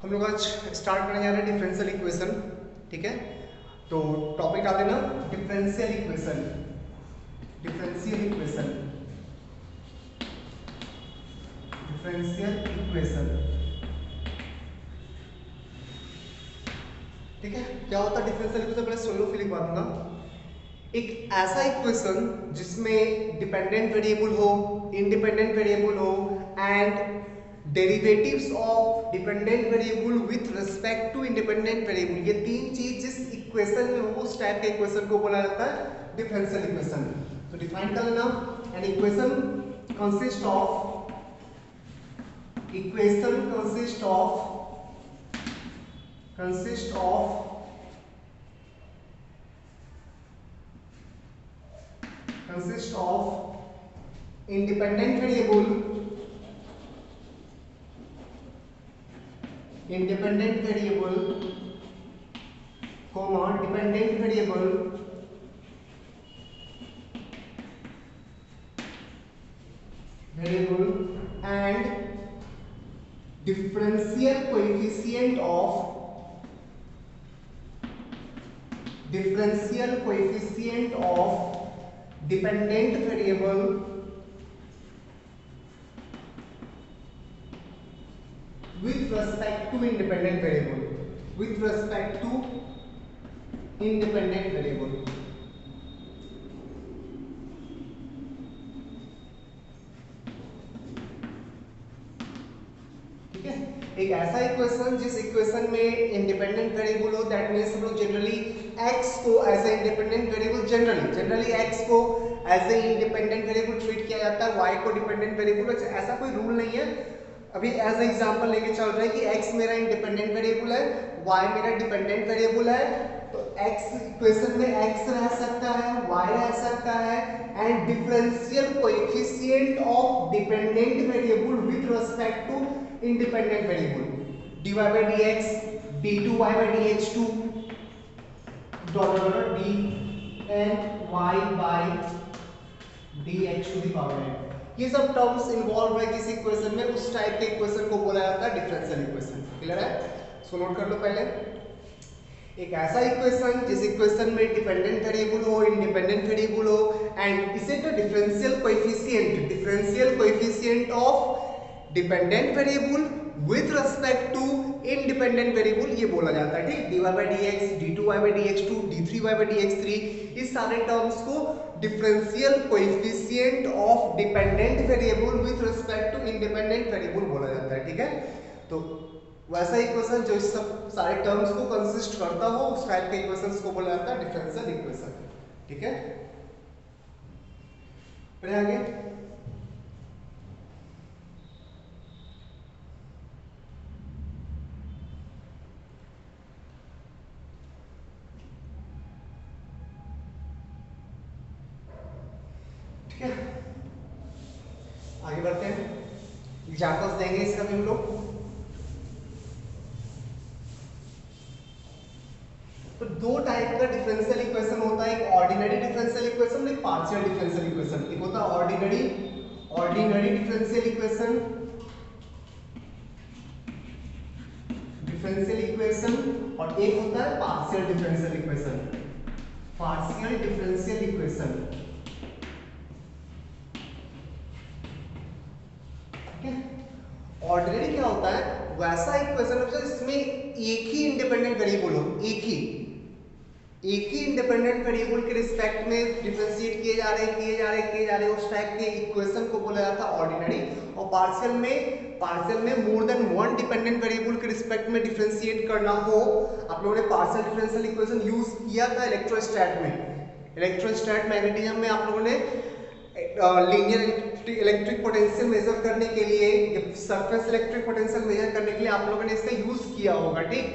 हम लोग आज स्टार्ट करने जा रहे हैं डिफरेंशियल इक्वेशन। ठीक है, तो टॉपिक डाल देना differential equation. Differential equation, differential equation. ठीक है, क्या होता है डिफरेंशियल इक्वेशन, पहले सुन लो फिर लिखवा दूंगा। एक ऐसा इक्वेशन जिसमें डिपेंडेंट वेरिएबल हो, इंडिपेंडेंट वेरिएबल हो and derivatives of dependent variable with respect to independent variable, ये तीन चीज जिस इक्वेशन में हो उस टाइप के इक्वेशन को बोला जाता है डिफरेंशियल इक्वेशन। तो डिफाइन कर लेना, an equation consist of, equation consist of independent variable, comma dependent variable and differential coefficient of dependent variable with respect to independent variable, ठीक है। एक ऐसा इक्वेशन जिस इक्वेशन में इंडिपेंडेंट वेरिएबल हो, दैट मींस हम लोग जनरली x को as a independent variable, generally x को as a independent variable treat किया जाता है, y को डिपेंडेंट वेरिएबल। ऐसा कोई रूल नहीं है, अभी एज एग्जांपल लेके चल रहे हैं कि x मेरा इंडिपेंडेंट वेरिएबल है, y मेरा डिपेंडेंट वेरिएबल है, तो x इक्वेशन में x रह सकता है, y रह सकता है and differential coefficient of dependent variable with respect to independent variable, dy by dx, d2y by dx2, dny by dx to the power n। ये सब टर्म्स इन्वॉल्व है किसी इक्वेशन में, उस टाइप के इक्वेशन को बोला जाता है डिफरेंशियल इक्वेशन। क्लियर है? सो नोट कर लो पहले, एक ऐसा इक्वेशन जिस इक्वेशन में डिपेंडेंट वेरिएबल हो, इंडिपेंडेंट वेरिएबल हो एंड इसे तो differential coefficient of dependent variable with respect to independent variable ये बोला जाता है। ठीक, dy by dx, d2y by dx2, d3y by dx3, इस सारे टर्म्स को differential coefficient of dependent variable with respect to independent variable बोला जाता है। ठीक है, तो वैसा इक्वेशन जो इस सब सारे टर्म्स को कंसिस्ट करता हो उस टाइप के इक्वेशंस को बोला जाता है डिफरेंशियल इक्वेशन। ठीक है, फिर आगे आगे बढ़ते हैं, एग्जांपल्स देंगे इसका भी हम लोग। तो दो टाइप का डिफरेंशियल इक्वेशन होता है, एक ऑर्डिनरी डिफरेंशियल इक्वेशन, एक पार्शियल डिफरेंशियल इक्वेशन। एक होता है ऑर्डिनरी डिफरेंशियल इक्वेशन और एक होता है पार्शियल डिफरेंशियल इक्वेशन। ऑर्डिनरी क्या होता है, वैसा इक्वेशन होता है जिसमें एक ही इंडिपेंडेंट वेरिएबल हो, एक ही इंडिपेंडेंट वेरिएबल के रिस्पेक्ट में डिफरेंशिएट किए जा रहे हैं, उस टाइप के इक्वेशन को बोला जाता है ऑर्डिनरी। और पार्शियल में more than one dependent variable के रिस्पेक्ट में डिफरेंशिएट करना हो, आप लोगों ने पार्शियल डिफरेंशियल इक्वेशन यूज किया था इलेक्ट्रोस्टैट मैग्नेटिज्म में आप लोगों ने लीनियर इलेक्ट्रिक पोटेंशियल मेजर करने के लिए, सरफेस इलेक्ट्रिक पोटेंशियल मेजर करने के लिए आप लोगों ने इसका यूज किया होगा। ठीक,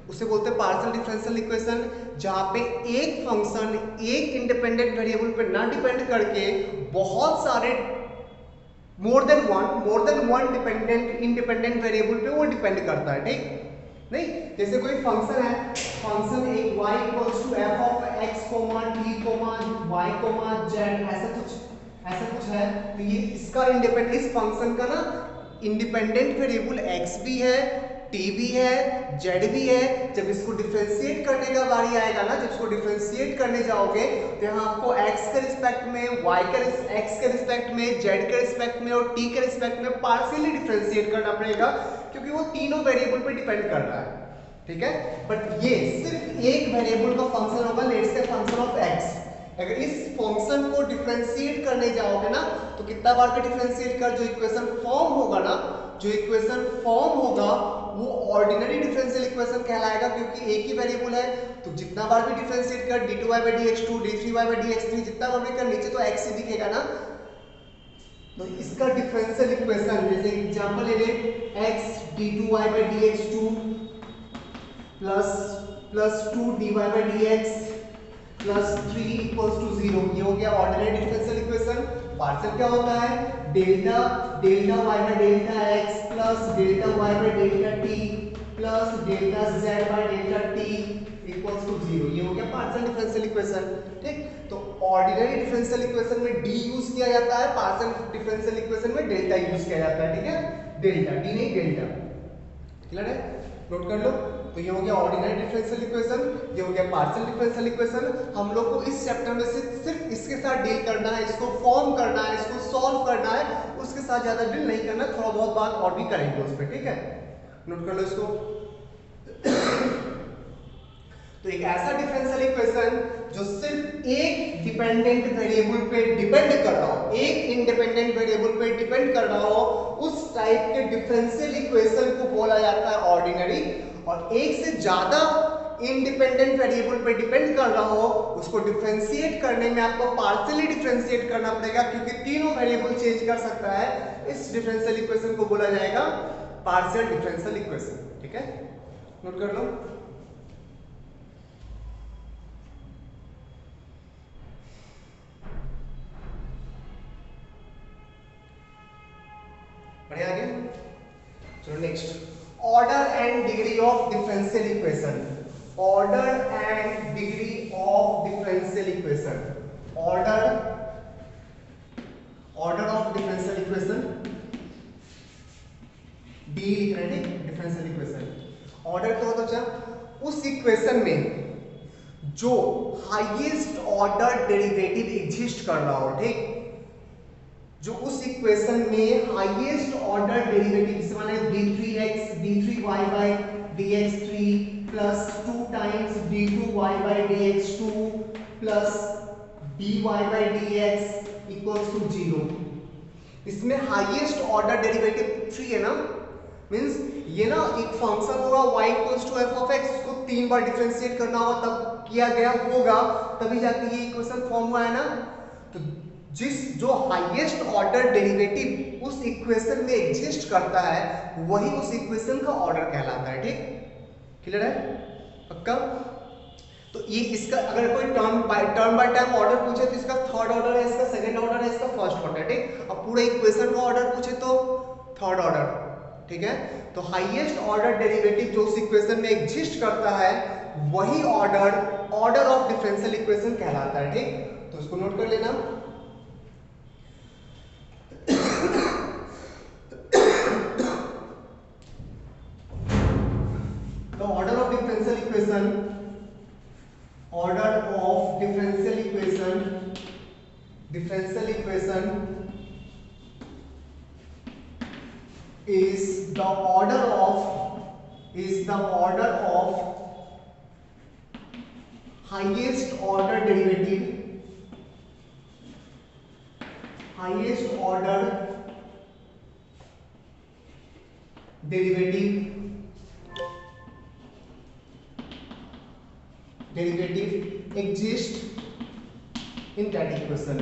उसे बोलते हैं पार्शियल डिफरेंशियल इक्वेशन, जहां पे एक फंक्शन एक इंडिपेंडेंट वेरिएबल पे ना डिपेंड करके बहुत सारे more than one independent variable पे वो डिपेंड करता है। ठीक, नहीं जैसे कोई फंक्शन है, फंक्शन एक y equals to f of x t y z ऐसा कुछ है, तो ये इसका इस फंक्शन का ना इंडिपेंडेंट वेरिएबल x भी है t भी है, z भी है। जब इसको डिफरेंशिएट करने का बारी आएगा ना, जब इसको डिफरेंशिएट करने जाओगे तो यहाँ आपको x के रिस्पेक्ट में, x के रिस्पेक्ट में, z के रिस्पेक्ट में और t के रिस्पेक्ट में पार्शियली डिफरेंशिएट करना पड़ेगा, क्योंकि वो तीनों वेरिएबल पे डिपेंड कर रहा है, ठीक है। बट ये सिर्फ एक वेरिएबल का फंक्शन होगा, let's say function of x। अगर इस फंक्शन को डिफरेंशिएट करने जाओगे ना तो कितना बार पे डिफरेंशिएट कर, जो इक्वेशन फॉर्म होगा ना, जो इक्वेशन फॉर्म होगा वो ऑर्डिनरी डिफरेंशियल इक्वेशन कहलाएगा, क्योंकि एक ही वेरिएबल है। तो जितना बार भी डिफरेंशिएट कर, d2y/dx2, d3y/dx3, जितना बार भी कर, नीचे तो x ही दिखेगा ना। तो इसका डिफरेंशियल इक्वेशन, जैसे एग्जांपल ले ले, x d2y/dx2 plus 2dy/dx plus 3 equals to 0, ये हो गया ऑर्डिनरी डिफरेंशियल इक्वेशन। पार्शियल क्या होता है, delta y by delta x plus delta y by delta t plus delta z by delta t equals to 0, ये हो गया पार्शियल डिफरेंशियल इक्वेशन, ठीक। तो ऑर्डिनरी डिफरेंशियल इक्वेशन में d यूज किया जाता है, पार्शियल डिफरेंशियल इक्वेशन में डेल्टा यूज किया जाता है, ठीक है। डेल्टा, d नहीं डेल्टा, क्लियर है, नोट कर लो। तो ये हो गया ऑर्डिनरी डिफरेंशियल इक्वेशन, ये हो गया पार्शियल डिफरेंशियल इक्वेशन। हम लोग को इस चैप्टर में से सिर्फ इसके साथ डील करना है, इसको फॉर्म करना है, इसको सॉल्व करना है, उसके साथ ज्यादा डील नहीं करना, थोड़ा बहुत बात और भी करेंगे उस पर, ठीक है, नोट कर लो इसको। तो एक ऐसा डिफरेंशियल इक्वेशन जो सिर्फ एक डिपेंडेंट वेरिएबल पे डिपेंड कर रहा हो, एक इंडिपेंडेंट वेरिएबल पे डिपेंड कर रहा हो, उस टाइप के डिफरेंशियल इक्वेशन को बोला जाता है ऑर्डिनरी। और एक से ज्यादा इंडिपेंडेंट वेरिएबल पे डिपेंड कर रहा हो, उसको डिफरेंशिएट करने में आपको पार्शियली डिफरेंशिएट करना पड़ेगा, क्योंकि तीनों वेरिएबल चेंज कर सकता है। इस डिफरेंशियल इक्वेशन को बोला जाएगा पार्शियल डिफरेंशियल इक्वेशन, ठीक है, नोट कर लो। बढ़िया, आगे चलो next, order and degree of differential equation. Order and degree of differential equation, order of differential equation, D लिख रहे हैं, डिफरेंशियल इक्वेशन। ऑर्डर क्या होता है, उस इक्वेशन में जो हाईएस्ट ऑर्डर डेरिवेटिव एग्जिस्ट कर रहा हो, ठीक, जो उस इक्वेशन में हाईएस्ट ऑर्डर डेरिवेटिव, जैसे माने d3x d3y by dx3 plus 2 times d2y by dx2 plus dy by dx equals to 0। इसमें हाईएस्ट ऑर्डर डेरिवेटिव 3 है ना, मींस ये ना एक फंक्शन होगा y equals to f of x, इसको 3 बार डिफरेंशिएट करना होगा, तब किया गया होगा, तभी जाके ये इक्वेशन फॉर्म हुआ है ना। तो जो हाईएस्ट ऑर्डर डेरिवेटिव उस इक्वेशन में एग्जिस्ट करता है, वही उस इक्वेशन का ऑर्डर कहलाता है, ठीक, क्लियर है, पक्का। तो ये इसका अगर कोई टर्म बाय टर्म ऑर्डर पूछे तो इसका थर्ड ऑर्डर है, इसका सेकंड ऑर्डर है, इसका फर्स्ट ऑर्डर, ठीक। अब पूरे इक्वेशन का ऑर्डर पूछे तो थर्ड ऑर्डर, ठीक है। तो हाईएस्ट ऑर्डर डेरिवेटिव जो उस इक्वेशन में एग्जिस्ट करता है, वही ऑर्डर ऑफ डिफरेंशियल इक्वेशन कहलाता है, ठीक। तो इसको नोट कर लेना। The order of differential equation is the order of highest order derivative exist in that equation,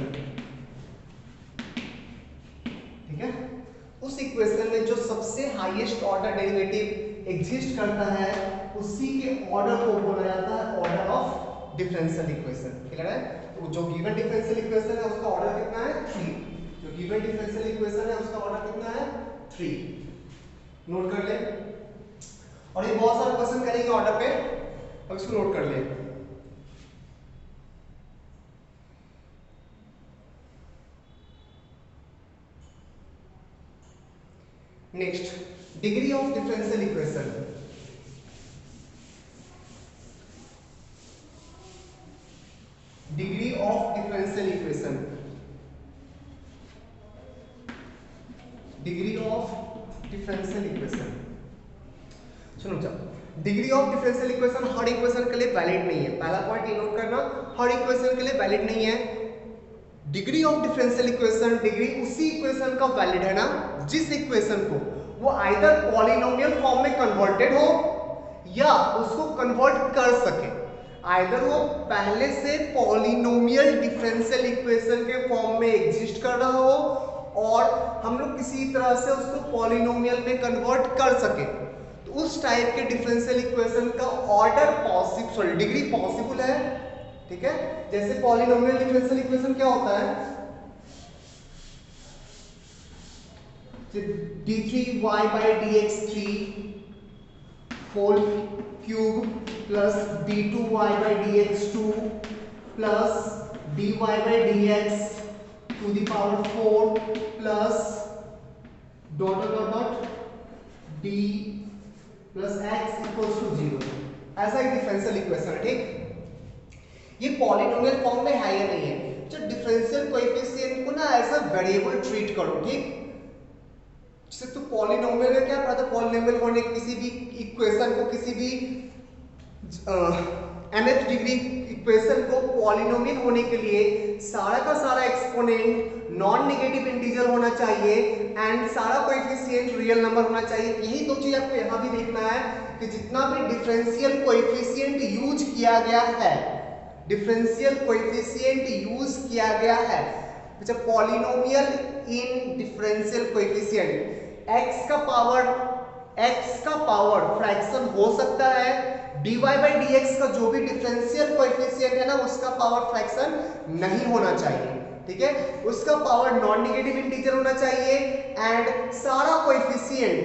ठीक है। उस इक्वेशन में जो सबसे हाईएस्ट ऑर्डर डेरिवेटिव एग्जिस्ट करता है, उसी के ऑर्डर को बोला जाता है order of differential equation, clear है। तो जो गिवन डिफरेंशियल इक्वेशन है उसका ऑर्डर कितना है 3, जो गिवन डिफरेंशियल इक्वेशन है उसका ऑर्डर कितना है 3, नोट कर ले। और ये बहुत सारे क्वेश्चन करेंगे ऑर्डर पे, अब इसको नोट कर ले। Next, degree of differential equation, degree of differential equation, degree of differential equation. सुनो जाओ, degree of differential equation her equation के लिए वैलिड नहीं है। पहला पॉइंट ये नोट करना, हर इक्वेशन के लिए वैलिड नहीं है। Degree of differential equation, degree उसी इक्वेशन का वैलिड है ना जिस इक्वेशन को वो आइदर पॉलिनोमियल फॉर्म में कन्वर्टेड हो या उसको कन्वर्ट कर सके। आइदर वो पहले से पॉलिनोमियल डिफरेंशियल इक्वेशन के फॉर्म में एग्जिस्ट कर रहा हो और हम लोग किसी तरह से उसको पॉलिनोमियल में कन्वर्ट कर सके, तो उस टाइप के डिफरेंशियल इक्वेशन का ऑर्डर पॉसिबल, डिग्री पॉसिबल है। ठीक है, जैसे पॉलिनोमियल डिफरेंशियल इक्वेशन क्या होता है, d3y by dx3 whole cube plus d2y by dx2 plus dy by dx to the power 4 plus dot dot dot d plus x equals to 0। ऐसा एक differential equation है। ठीक, ये पॉलिनोमियल फॉर्म में है या नहीं है। जो डिफरेंशियल कोएफिशिएंट को ना ऐसा वेरिएबल ट्रीट करो। ठीक, जैसे तो पॉलिनोमियल में क्या पता, पॉलिनोमियल होने किसी भी इक्वेशन को, किसी भी nth डिग्री इक्वेशन को पॉलिनोमियल होने के लिए सारा का सारा एक्सपोनेंट नॉन नेगेटिव इंटीजर होना चाहिए एंड सारा कोएफिशिएंट रियल नंबर होना चाहिए। यही दो चीज आपको यहां भी देखना है कि जितना भी डिफरेंशियल कोएफिशिएंट यूज किया गया है, डिफरेंशियल कोएफिशिएंट यूज किया गया है, अच्छा polynomial in differential coefficient x का पावर फ्रैक्शन हो सकता है, dy by dx का जो भी डिफरेंशियल कोएफिशिएंट है ना उसका पावर फ्रैक्शन नहीं होना चाहिए। ठीक है, उसका पावर नॉन नेगेटिव इंटीजर होना चाहिए एंड सारा कोएफिशिएंट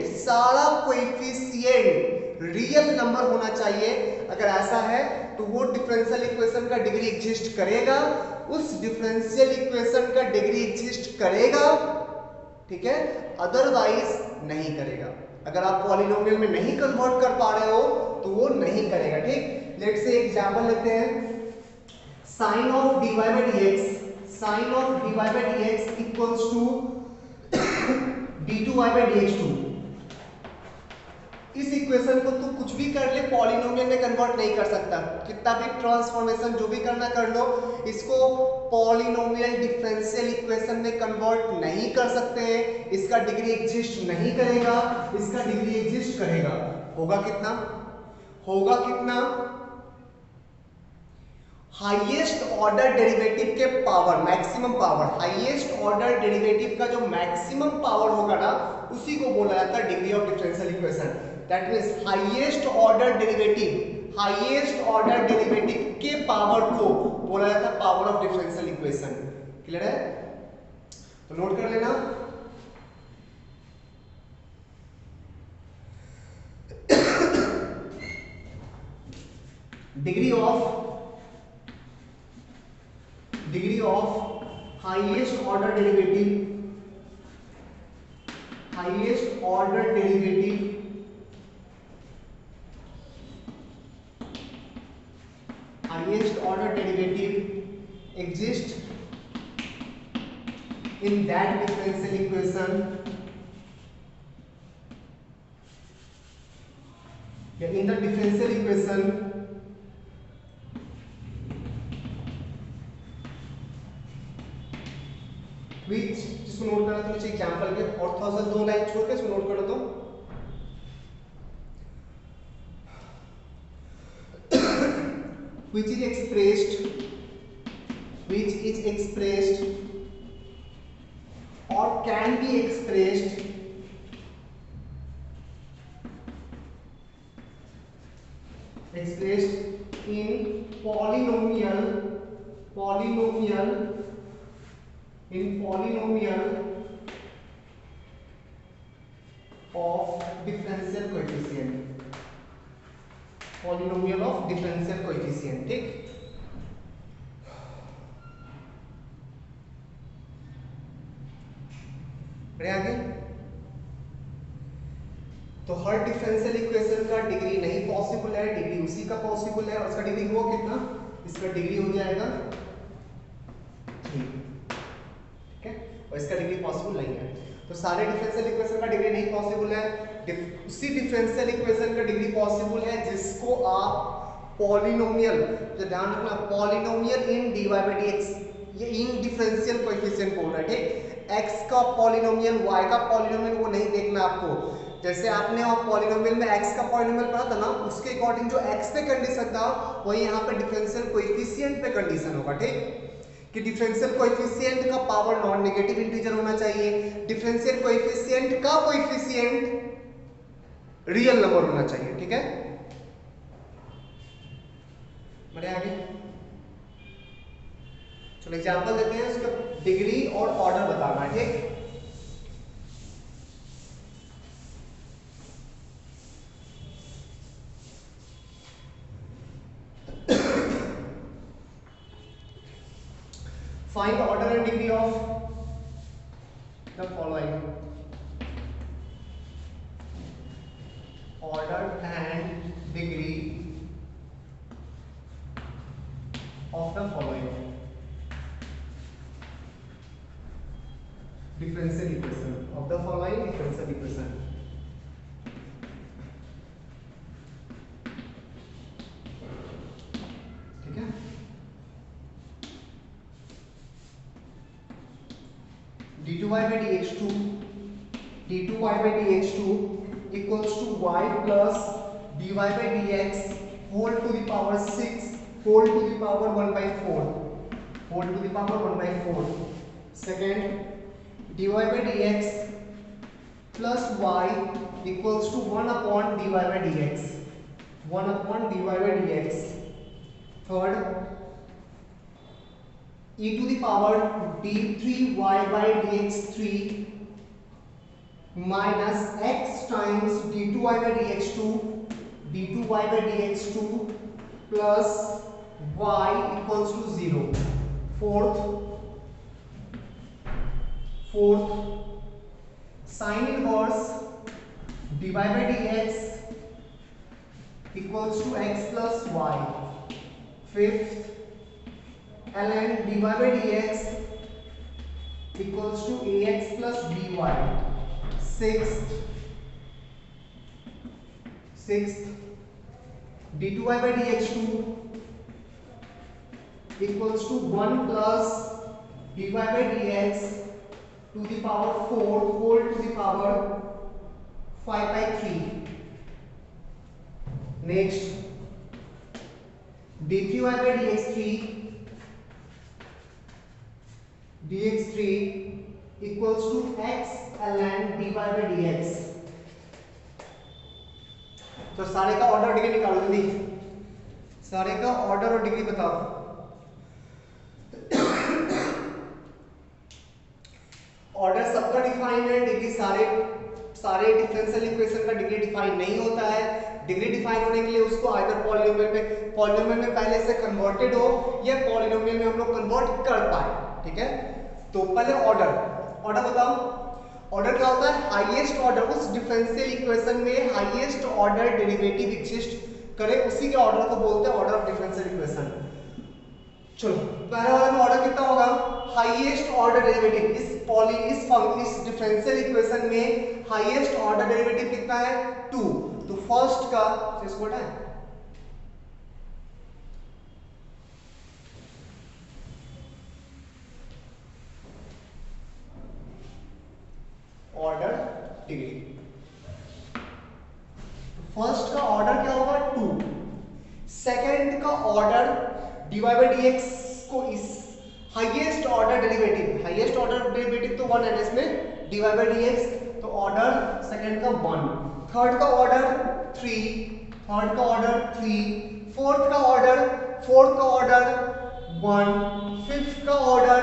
रियल नंबर होना चाहिए। अगर ऐसा है तो वो डिफरेंशियल इक्वेशन का डिग्री एग्जिस्ट करेगा, उस डिफरेंशियल इक्वेशन का डिग्री एग्जिस्ट करेगा। ठीक है, अदरवाइज नहीं करेगा। अगर आप पॉलिनोमियल में नहीं कन्वर्ट कर पा रहे हो तो वो नहीं करेगा। ठीक, लेट्स से एग्जांपल लेते हैं, sin of dy by dx, sin of dy by dx equals to d2y by dx2। इस इक्वेशन को तू कुछ भी कर ले, पॉलिनोमियल में कन्वर्ट नहीं कर सकता, कितना भी ट्रांसफॉर्मेशन जो भी करना कर लो, इसको पॉलिनोमियल डिफरेंशियल इक्वेशन में कन्वर्ट नहीं कर सकते हैं। इसका डिग्री एग्जिस्ट नहीं करेगा, इसका डिग्री एग्जिस्ट करेगा। होगा कितना, होगा कितना, हाईएस्ट ऑर्डर डेरिवेटिव के power, maximum power, highest order derivative का जो मैक्सिमम पावर होगा ना उसी को बोला जाता है degree of differential equation. That means highest order derivative के पावर को बोला जाता है power of differential equation. Clear है, तो नोट कर लेना। Degree of highest order derivative exist in that differential equation, in the differential equation which, जिसको नोट करना तो नीचे एग्जांपल के और थोड़ा सा 2 लाइन छोड़ के इसको नोट कर लो। तो which is expressed or can be expressed in polynomial of differential coefficient, polynomial of differential coefficient। ठीक, बढ़िया। आगे थर्ड डिफरेंशियल इक्वेशन का डिग्री नहीं पॉसिबल है, डिग्री उसी का पॉसिबल है, और इसका डिग्री हुआ कितना, इसका डिग्री हो जाएगा 3, ठीक है, और इसका डिग्री पॉसिबल नहीं है। तो सारे डिफरेंशियल इक्वेशन का डिग्री नहीं पॉसिबल है, उसी डिफरेंशियल इक्वेशन का डिग्री पॉसिबल है जिसको आप पॉलिनोमियल, तो ध्यान रखना polynomial in dy by dx, ये इन डिफरेंशियल कोएफिशिएंट बोल रहा है, ठीक, x का पॉलिनोमियल y का पॉलिनोमियल वो नहीं देखना आपको। जैसे आपने और पॉलिनोमियल में x का पॉलिनोमियल पढ़ा था ना, उसके अकॉर्डिंग जो x पे कंडीशन था वही यहाँ पे डिफरेंशियल कोएफिशिएंट पे कंडीशन होगा, ठीक, कि डिफरेंशियल कोएफिशिएंट का पावर नॉन नेगेटिव इंटीजर होना चाहिए, डिफरेंशियल कोएफिशिएंट का कोएफिशिएंट रियल नंबर होना चाहिए, ठीक है। बढ़े आगे, चलो एग्जांपल देते हैं, उसका डिग्री और ऑर्डर बताना है, ठीक। Find the order and degree of the following. Order and degree of the following. Differential equation of the following differential equation. ठीक है, d2y by dx2 equals to y plus dy by dx whole to the power 6 whole to the power 1 by 4 whole to the power 1 by 4. Second, dy by dx plus y equals to 1 upon dy by dx 1 upon dy by dx. Third, e to the power d3y by dx3 minus x times d2y by dx2 d2y by dx2 plus y equals to 0. Fourth, sin inverse dy by dx equals to x plus y. Fifth, ln dy by dx equals to ax plus by. Sixth, d2y by dx2 equals to 1 plus dy by dx to the power 4 whole to the power 5 by 3. Next, d3y by dx3 equals to x ln dy by dx. तो सारे का order degree निकालो जल्दी, सारे का order और degree बताओ। Order सबका डिफाइन है, डिग्री सारे डिफरेंशियल इक्वेशन का डिग्री डिफाइन नहीं होता है। डिग्री डिफाइन होने के लिए उसको आइदर पॉलिनोमियल में पहले से कन्वर्टेड हो या पॉलिनोमियल में हम लोग कन्वर्ट कर पाए, ठीक है। तो पहले ऑर्डर बताओ। ऑर्डर क्या होता है, हाईएस्ट ऑर्डर, उस डिफरेंशियल इक्वेशन में हाईएस्ट ऑर्डर डेरिवेटिव एग्जिस्ट करे उसी के ऑर्डर को बोलते हैं ऑर्डर ऑफ डिफरेंशियल इक्वेशन। चलो पहले वाले में ऑर्डर कितना होगा, हाईएस्ट ऑर्डर डेरिवेटिव, इस डिफरेंशियल इक्वेशन में हाईएस्ट ऑर्डर डेरिवेटिव कितना है 2। तो फर्स्ट का इसको हटाएं, ऑर्डर डिग्री। फर्स्ट का ऑर्डर क्या होगा 2, सेकंड का ऑर्डर dy by dx को इस हाईएस्ट ऑर्डर डेरिवेटिव तो 1 है इसमें dy by dx, तो ऑर्डर सेकंड का 1, थर्ड का ऑर्डर 3, फोर्थ का ऑर्डर 1, फिफ्थ का ऑर्डर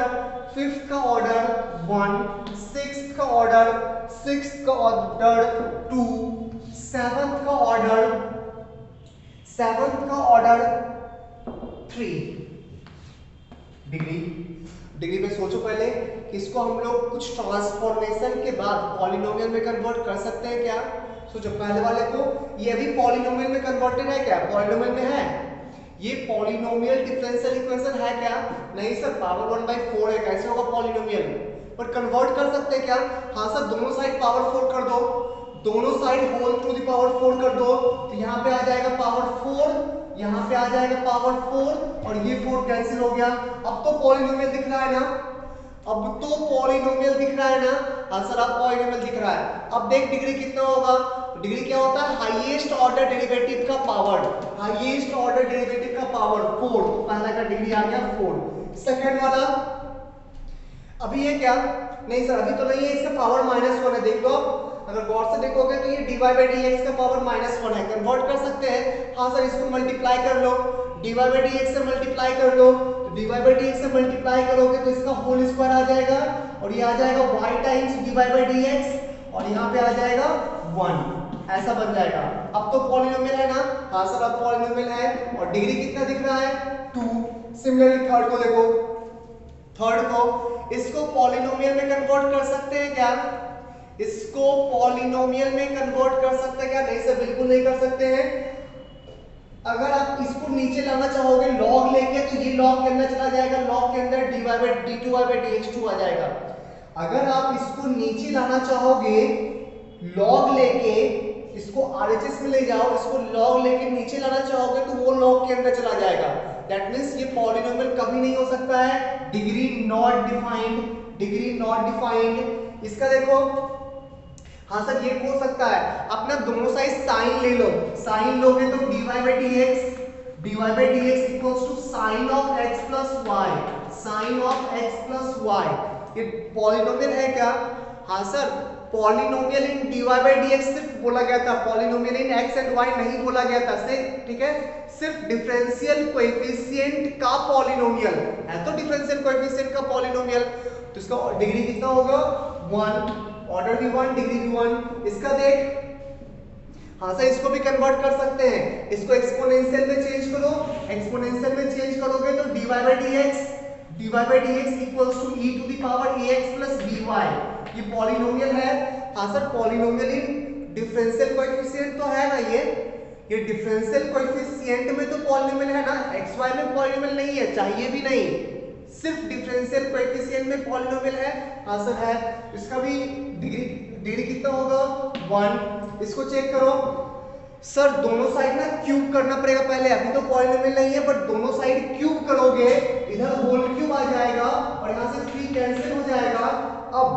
1, सिक्स्थ का ऑर्डर 2, सेवंथ का ऑर्डर 3। डिग्री पे सोचो पहले कि इसको हम लोग कुछ ट्रांसफॉर्मेशन के बाद पॉलिनोमियल में कन्वर्ट कर सकते हैं क्या? सोचो पहले वाले को, ये अभी पॉलिनोमियल में कन्वर्टेड है क्या? पॉलिनोमियल में है। ये पॉलिनोमियल डिफरेंशियल इक्वेशन है क्या? नहीं सर, पावर 1/4 है, कैसे होगा पॉलिनोमियल? पर कन्वर्ट कर सकते हैं क्या? हाँ सर, दोनों साइड पावर 4 कर दो, दोनों side whole to the power 4 कर दो, तो यहाँ पे आ जाएगा पावर 4, यहाँ पे आ जाएगा पावर 4 और ये 4 कैंसिल हो गया। अब तो पॉलिनोमियल दिख रहा है ना? अब तो पॉलिनोमियल दिख रहा है ना? हाँ सर, अब पॉलिनोमियल दिख रहा है। अब देख डिग्री कितना होगा? डिग्री क्या होता है? हाईएस्ट ऑर्डर डेरिवेटिव का पावर, हाईएस्ट ऑर्डर डेरिवेटिव का पावर 4, तो पहला का डिग्री आ गया 4। सेकंड वाला अभी ये क्या? नहीं सर, अभी तो नहीं है, इसका पावर -1 है। देख लो, अगर गौर से देखोगे तो ये dy/dx का पावर -1 है। कन्वर्ट कर सकते हैं। हाँ सर, इसको मल्टीप्लाई कर लो, dy/dx से मल्टीप्लाई कर लो, तो dy/dx से मल्टीप्लाई करोगे तो इसका होल स्क्वायर आ जाएगा और ये आ जाएगा y टाइम्स dy/dx और यहाँ पे आ जाएगा 1, ऐसा बन जाएगा। अब तो पॉलिनोमियल है ना? हाँ सर, अब पॉलिनोमियल है और डिग्री कितना दिख रहा है? 2। सिमिलरली थर्ड को देखो, थर्ड को, इसको पॉलिनोमियल में कन्वर्ट कर सकते हैं क्या? इसको पॉलिनोमियल में कन्वर्ट कर सकते हैं क्या? नहीं सर, बिल्कुल नहीं कर सकते हैं। अगर आप इसको नीचे लाना चाहोगे log लेके, तो ये log के अंदर चला जाएगा, log के अंदर dy/d2y/dx2 आ जाएगा। अगर आप इसको नीचे लाना चाहोगे log लेके, इसको RHS में ले जाओ, इसको log लेके नीचे लाना चाहोगे तो वो log के अंदर चला जाएगा। दैट मींस ये पॉलिनोमियल कभी नहीं हो सकता है। Degree not defined, degree not defined. इसका देखो, हाँ सर, ये हो सकता है। अपना दोनों साइड साइन ले लो, साइन लोगे तो dy/dx, dy/dx equals to sine of x plus y, sine of x plus y। ये पॉलिनोमियल है क्या? हाँ सर, पॉलिनोमियल इन dy/dx सिर्फ बोला गया था, polynomial in x and y नहीं बोला गया था। सिर्फ, ठीक है, सिर्फ डिफरेंशियल कोएफिशिएंट का पॉलिनोमियल है, तो डिफरेंशियल कोएफिशिएंट का पॉलिनोमियल, तो इसका डिग्री कितना होगा? 1, ऑर्डर भी 1, डिग्री भी 1। इसका देख, हाँ सर, इसको भी कन्वर्ट कर सकते हैं। इसको एक्सपोनेंशियल में चेंज करो, एक्सपोनेंशियल में चेंज करोगे तो dy/dx equals to e to the power ax plus by। ये पॉलिनोमियल है। हाँ sir, polynomial in differential coefficient तो है ना, ये डिफरेंशियल कोएफिशिएंट में तो पॉलिनोमियल है ना, xy में पॉलिनोमियल नहीं है, चाहिए भी नहीं, सिर्फ डिफरेंशियल कोएफिशिएंट में पॉलिनोमियल है। हाँ सर है। इसका भी डिग्री कितना होगा? 1। इसको चेक करो सर, दोनों साइड ना क्यूब करना पड़ेगा पहले, अभी तो पॉलिनोमियल नहीं है, बट दोनों साइड क्यूब करोगे, इधर होल क्यूब आ जाएगा और यहाँ से 3 कैंसिल हो जाएगा। अब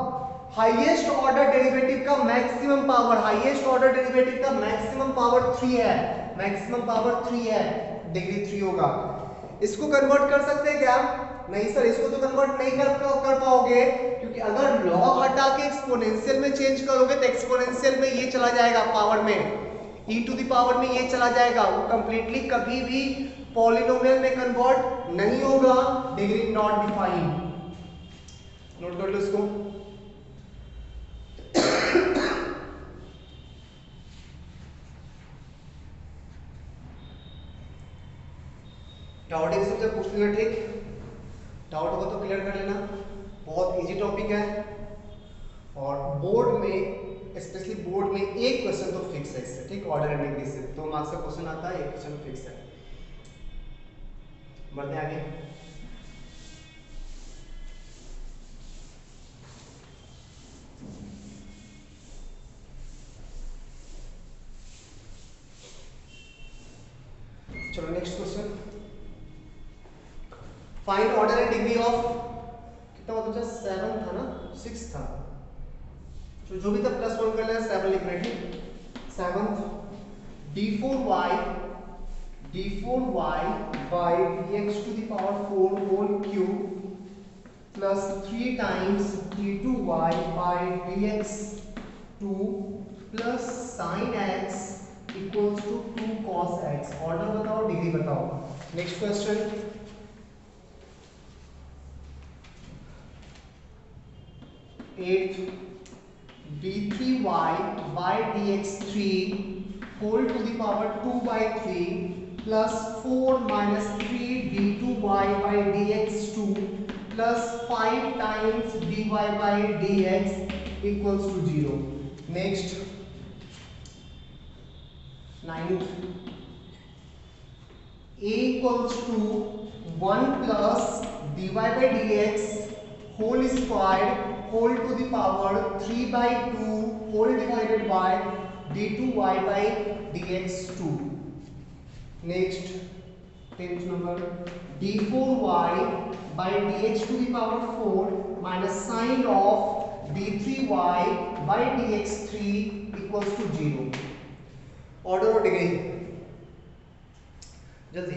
हाईएस्ट ऑर्डर डेरिवेटिव का maximum power, highest order derivative का मैक्सिमम पावर 3 है, मैक्सिमम पावर 3 है, डिग्री 3 होगा। इसको कन्वर्ट कर सकते हैं क्या? नहीं सर, इसको तो कन्वर्ट नहीं कर पाओगे, क्योंकि अगर लॉग हटा के एक्सपोनेंशियल में चेंज करोगे तो एक्सपोनेंशियल में ये चला जाएगा पावर में, e टू द पावर में ये चला जाएगा, वो कंप्लीटली कभी भी पॉलिनोमियल में कन्वर्ट नहीं होगा। डिग्री नॉट डिफाइंड, नोट कर लो इसको। डाउट एग्जाम से पूछ लेना, ठीक, डाउट होगा तो क्लियर कर लेना, बहुत इजी टॉपिक है और बोर्ड में, स्पेशली बोर्ड में एक क्वेश्चन तो फिक्स है इससे, ठीक, ऑर्डर एंड डिग्री से 2 मार्क्स का क्वेश्चन आता है, एक क्वेश्चन फिक्स है। बढ़ते आगे। चलो next question, find order and degree of, कितना होता था? 7 था ना, 6 था, तो जो भी था +1 कर लेना, 7 लिख रहे हैं, ठीक। 7th d4y by dx to the power 4 whole cube plus 3 times d2y by dx2 plus sin x equals to 2 cos x। Order बताओ, डिग्री बताओ। Next question, 8 d3y by dx3 whole to the power 2/3 plus 4 minus 3 d2y by dx2 plus 5 times dy by dx equals to 0। Next ninth a equals to 1 plus dy by dx whole square whole to the power 3 by 2 whole divided by d2y by dx2. Next, 10th number d4y by dx to the power 4 minus sine of d3y by dx3 equals to 0. Order और degree जल्दी।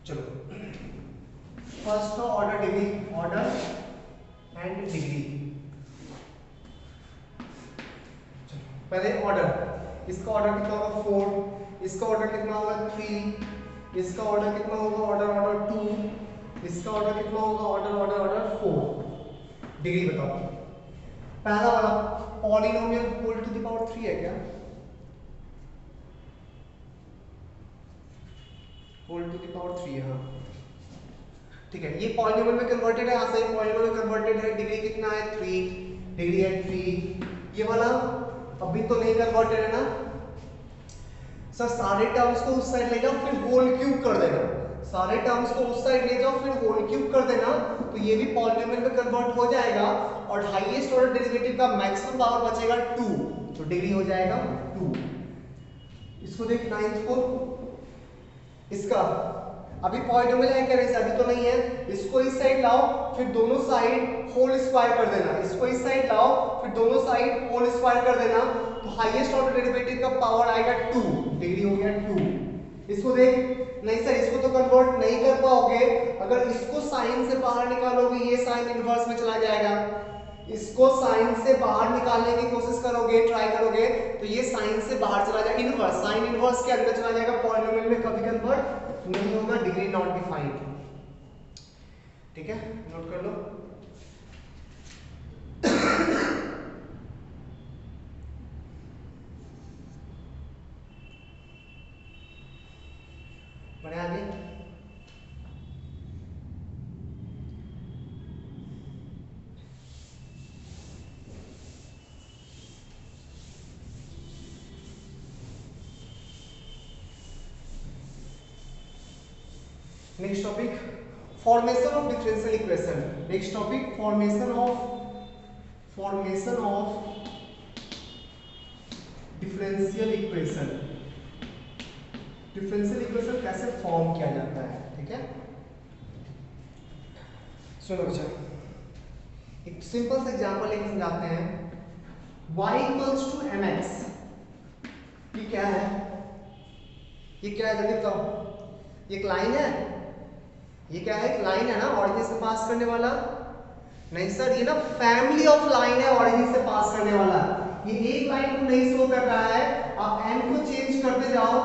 चलो first order degree, order and degree. पहले order, इसका order कितना होगा 4, इसका order कितना होगा 3, इसका ऑर्डर कितना होगा ऑर्डर 2, इसका ऑर्डर कितना होगा ऑर्डर 4। डिग्री बताओ। पहला वाला polynomial whole to the power 3 है क्या? होल टू द पावर 3 है, हाँ ठीक है। ये पॉलिनोमियल में कन्वर्टेड है, यहाँ से पॉलिनोमियल में कन्वर्टेड है। डिग्री कितना है 3, डिग्री है 3। ये वाला अभी तो नहीं कन्वर्टेड है ना सर। सारे टर्म्स को उस साइड ले जाओ फिर होल क्यूब कर देना, सारे टर्म्स को उस साइड ले जाओ फिर होल क्यूब कर देना, तो ये भी पॉलिनोमियल में कन्वर्ट हो जाएगा और हाईएस्ट ऑर्डर डेरिवेटिव का मैक्सिमम पावर बचेगा 2, तो डिग्री हो जाएगा 2। इसको देख 9th को, इसका अभी पॉलिनोमियल है क्या? अभी तो नहीं है। इसको इस साइड लाओ फिर दोनों साइड होल स्क्वायर कर देना, इसको इस साइड लाओ फिर दोनों साइड होल स्क्वायर कर देना, तो हाईएस्ट ऑर्डर डेरिवेटिव का पावर आएगा 2, डिग्री हो गया 2। इसको देख, नहीं सर इसको तो कन्वर्ट नहीं कर पाओगे, अगर इसको साइन से बाहर निकालोगे ये साइन इनवर्स में चला जाएगा, इसको साइन से बाहर निकालने की कोशिश करोगे, ट्राई करोगे तो ये साइन से बाहर चला जाएगा, इनवर्स साइन इनवर्स के अंदर चला जाएगा, पॉलिनोमियल में कभी कन्वर्ट नहीं होगा, डिग्री नॉट डिफाइंड। ठीक है, नोट कर लो। बढ़े आगे। Next topic formation of differential equation. Next topic formation of differential equation. Differential equation कैसे फॉर्म किया जाता है, ठीक है। सुनो बच्चा, एक सिंपल सा एग्जांपल लेके समझाते हैं। y इक्वल्स टू mx, ये क्या है? ये क्या है जल्दी बताओ। ये एक लाइन है, ये क्या है? एक लाइन है ना, ऑरिजिन से पास करने वाला। नहीं सर, ये ना फैमिली ऑफ लाइन है ऑरिजिन से पास करने वाला। ये एक लाइन को नहीं शो कर रहा है, आप m को चेंज करते जाओ,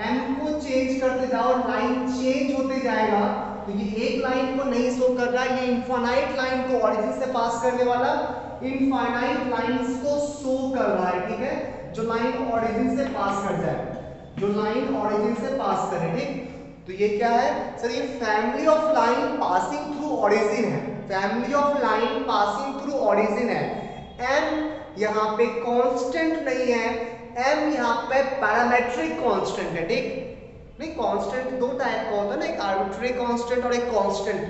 m को चेंज करते जाओ, लाइन चेंज होते जाएगा। तो ये एक लाइन को नहीं शो कर रहा है, ये इनफाइनाइट लाइन को ऑरिजिन से पास करने वाला इनफाइनाइट लाइंस को शो कर रहा है, ठीक है। जो लाइन ऑरिजिन से पास कर जाए, जो लाइन ऑरिजिन से पास करे, ठीक। तो ये क्या है सर? ये family of line passing through origin है, family of line passing through origin है। m यहाँ पे कांस्टेंट नहीं है, m यहाँ पे पैरामेट्रिक कांस्टेंट है, ठीक। नहीं, कांस्टेंट दो टाइप का होता है ना, एक आर्बिट्रेरी कांस्टेंट और एक कांस्टेंट।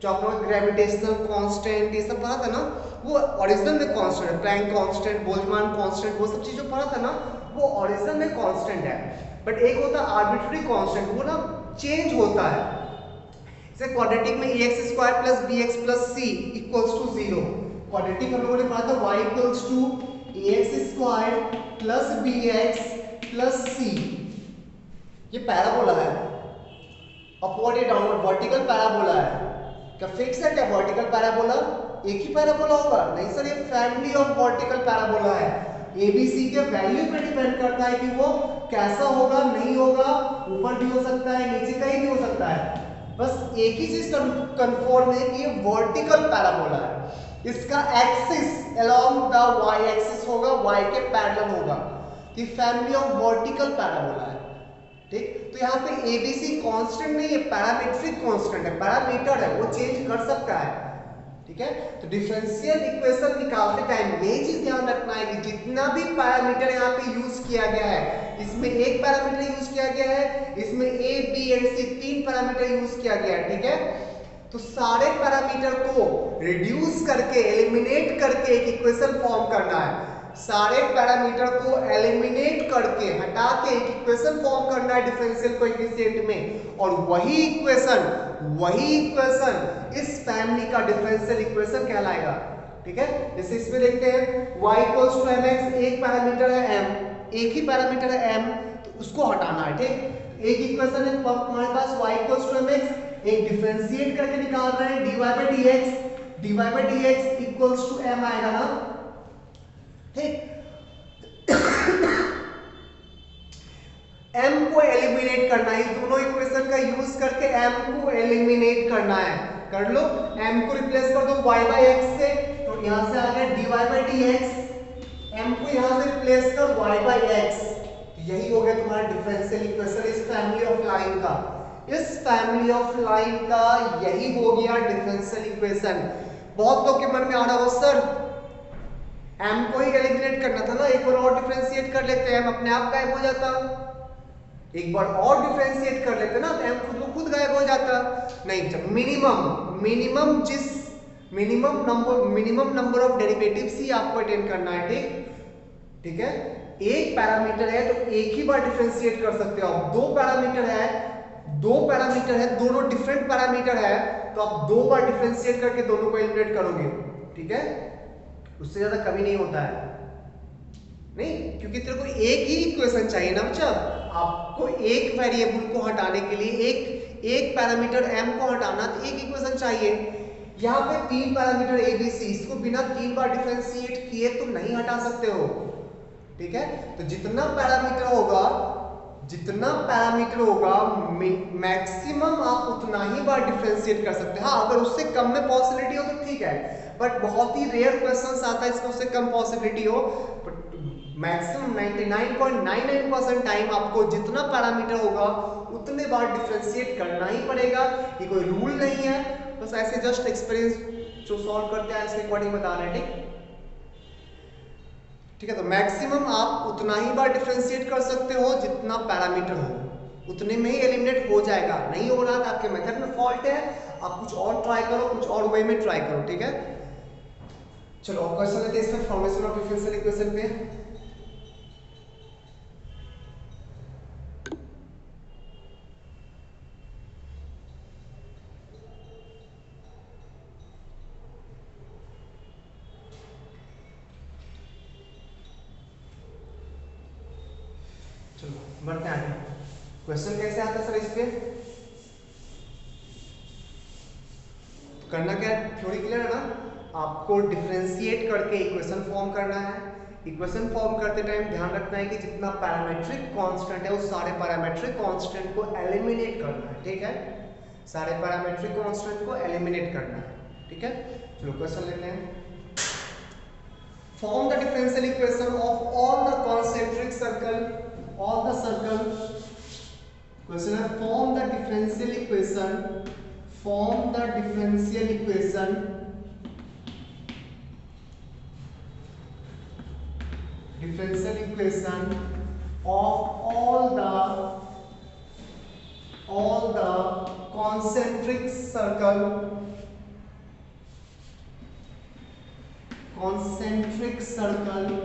जो आप लोग ग्रेविटेशनल कांस्टेंट ये सब पढ़ा था ना, वो ओरिजिनल में कांस्टेंट है। प्लैंक कांस्टेंट, बोल्ट्जमान कांस्टेंट, वो सब चीज जो पढ़ा था ना वो ओरिजिनल में कांस्टेंट है। बट एक होता है आर्बिट्रेरी कांस्टेंट, वो ना चेंज होता है। जैसे क्वाड्रेटिक में ax² + bx + c equals to 0। Quadratic हम लोगों ने पढ़ा था y equals to ax² + bx + c। ये पैराबोला है, अपवर्ड या डाउनवर्ड वर्टिकल पैराबोला है। क्या फिक्स है क्या वर्टिकल पैराबोला? एक ही पैराबोला होगा? नहीं सर, ये फैमिली ऑफ वर्टिकल पैराबोला है। ABC के वैल्यू पे डिपेंड करता है कि वो कैसा होगा, नहीं होगा, ऊपर भी हो सकता है, नीचे कहीं भी हो सकता है। बस एक ही चीज कंफर्म है कि ये वर्टिकल पैराबोला है। इसका axis along the y axis होगा, y के पैरेलल होगा। ये फैमिली ऑफ वर्टिकल पैराबोला है। ठीक। तो यहाँ पे एबीसी कांस्टेंट नहीं है, पैरामीट्रिक कांस्टेंट है, पैरामीटर है, वो चेंज कर सकता है, ठीक है। तो डिफरेंशियल इक्वेशन निकालते टाइम यही चीज ध्यान रखना है कि जितना भी पैरामीटर यहाँ पे यूज किया गया है, इसमें एक पैरामीटर यूज किया गया है, इसमें A B and C 3 parameter use किया गया है, ठीक है। तो सारे पैरामीटर को रिड्यूस करके, एलिमिनेट करके एक इक्वेशन फॉर्म करना है। सारे पैरामीटर को एलिमिनेट करके, हटा के एक इक्वेशन फॉर्म करना है डिफरेंशियल कोएफिशिएंट में, और वही इक्वेशन इस फैमिली का डिफरेंशियल इक्वेशन कहलाएगा, ठीक है। जैसे इसमें देखते हैं y = mx, एक पैरामीटर है m, एक ही पैरामीटर है m, तो उसको हटाना है, ठीक। एक इक्वेशन है हमारे पास y = mx, एक डिफरेंशिएट करके निकाल रहे हैं dy/dx = m आएगा ना, ठीक। m को एलिमिनेट करना है, दोनों इक्वेशन का यूज करके m को एलिमिनेट करना है, कर लो। m को रिप्लेस कर दो y/x से, तो यहां से आ गया dy/dx, m को यहां से रिप्लेस कर y/x, यही हो गया तुम्हारा डिफरेंशियल इक्वेशन इस फैमिली ऑफ लाइन का। इस फैमिली ऑफ लाइन का यही हो गया डिफरेंशियल इक्वेशन। बहुत लोग के मन में आ रहा हो सर m को ही एलिमिनेट करना था ना, एक बार और डिफरेंशिएट कर लेते हैं, m अपने आप गायब हो जाता, एक बार और डिफरेंशिएट कर लेते ना, m खुद गायब हो जाता। नहीं, जब मिनिमम नंबर ऑफ डेरिवेटिव्स ही आपको अटेन करना है, ठीक है। एक पैरामीटर है तो एक ही बार डिफरेंशिएट कर सकते हो आप, दो पैरामीटर है, दोनों डिफरेंट पैरामीटर है, तो आप दो बार डिफरेंशिएट करके दोनों को एलिमिनेट करोगे, ठीक है। उससे ज्यादा कभी नहीं होता है, नहीं, क्योंकि तेरे को एक ही इक्वेशन चाहिए ना बच्चा। आपको एक वेरिएबल को हटाने के लिए, एक पैरामीटर m को हटाना, तो एक इक्वेशन चाहिए। यहाँ पे 3 पैरामीटर a b c, इसको बिना 3 बार डिफरेंशिएट किए तो नहीं हटा सकते हो, ठीक है। तो जितना पैरामीटर होगा मैक्सिमम आप उतना ही बार डिफरेंशिएट कर सकते हैं। हाँ, अगर उससे कम में पॉसिबिलिटी हो तो ठीक है, बट बहुत ही रेयर क्वेश्चंस आता है इसमें उससे कम पॉसिबिलिटी हो, बट मैक्सिमम 99.99% टाइम आपको जितना पैरामीटर होगा उतने बार डिफरेंशिएट करना ही पड़ेगा। ये कोई रूल नहीं है, बस ऐसे जस्ट एक्सपीरियंस जो सॉल्व करते हैं इसके अकॉर्डिंग बता रहे हैं, ठीक है। तो मैक्सिमम आप उतना ही बार डिफरेंशिएट कर सकते हो जितना पैरामीटर हो, उतने में ही एलिमिनेट हो जाएगा। नहीं हो रहा तो आपके मेथड में फॉल्ट है, आप कुछ और ट्राई करो, कुछ और वे में ट्राई करो, ठीक है। चलो और क्वेश्चन लेते हैं इसमें फॉर्मेशन ऑफ डिफरेंशियल इक्वेशन पे। चलो बढ़ते हैं आगे। क्वेश्चन कैसे आता है सर इस पे? तो करना क्या है, थ्योरी क्लियर है ना। आपको डिफरेंशिएट करके इक्वेशन फॉर्म करना है। इक्वेशन फॉर्म करते टाइम ध्यान रखना है कि जितना पैरामीट्रिक कांस्टेंट है उस सारे पैरामीट्रिक कांस्टेंट को एलिमिनेट करना है, ठीक है। सारे पैरामीट्रिक कांस्टेंट को एलिमिनेट करना है, ठीक है। चलो क्वेश्चन लेते हैं। Form the differential equation of all the concentric circle, all the circle. Question है form the differential equation of all the concentric circle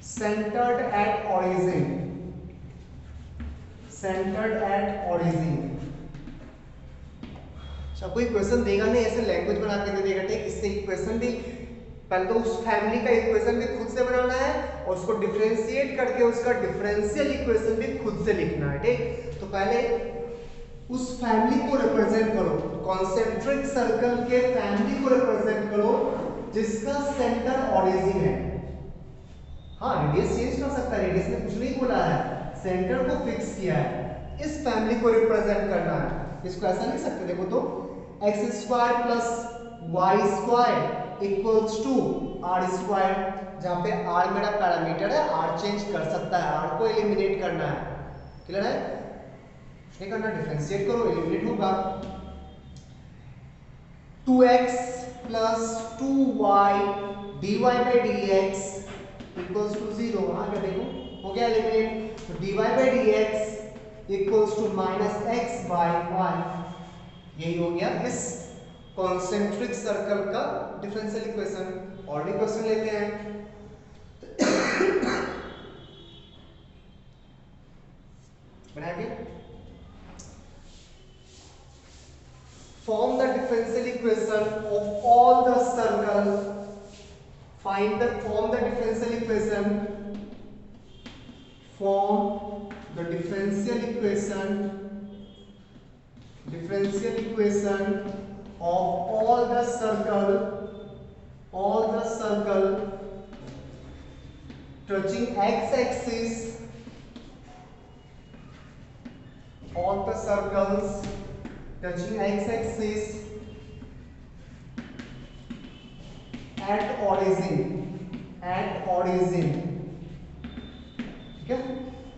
centered at origin। अच्छा, कोई क्वेश्चन देगा नहीं, ऐसे लैंग्वेज बना के दे देगा, ठीक। इससे इक्वेशन भी पहले तो उस फैमिली का इक्वेशन भी खुद से बनाना है और उसको डिफरेंशिएट करके उसका डिफरेंशियल इक्वेशन भी खुद से लिखना है, ठीक। तो पहले उस फैमिली को रिप्रेजेंट करो, कॉन्सेंट्रिक सर्कल के फैमिली को रिप्रेजेंट करो जिसका सेंटर ऑरिजिन है। हाँ, रेडियस चेंज कर सकता है, रेडियस में कुछ नहीं बोला है, सेंटर को फिक्स किया है। इस फैमिली को रिप्रेजेंट करना है। इसको ऐसा लिख सकते, देखो तो x² + y² equals to are square, जहां पे आर मेरा पैरामीटर है, आर चेंज कर सकता है, आर को एलिमिनेट करना है। क्लियर है? नहीं करना, डिफरेंशिएट करो, एलिमिनेट होगा। 2x plus 2y dy by dx equals to 0। आगे देखो हो गया एलिमिनेट। तो dy by dx equals to minus x by y. यही हो गया इस कॉन्सेंट्रिक सर्कल का डिफरेंशियल इक्वेशन। और भी क्वेश्चन लेते हैं। बनाएंगे। Form the differential equation of all the circle. Form the differential equation. Form the differential equation. Differential equation of all the circle. All the circle touching x-axis. All the circles touching x-axis at origin, ठीक है?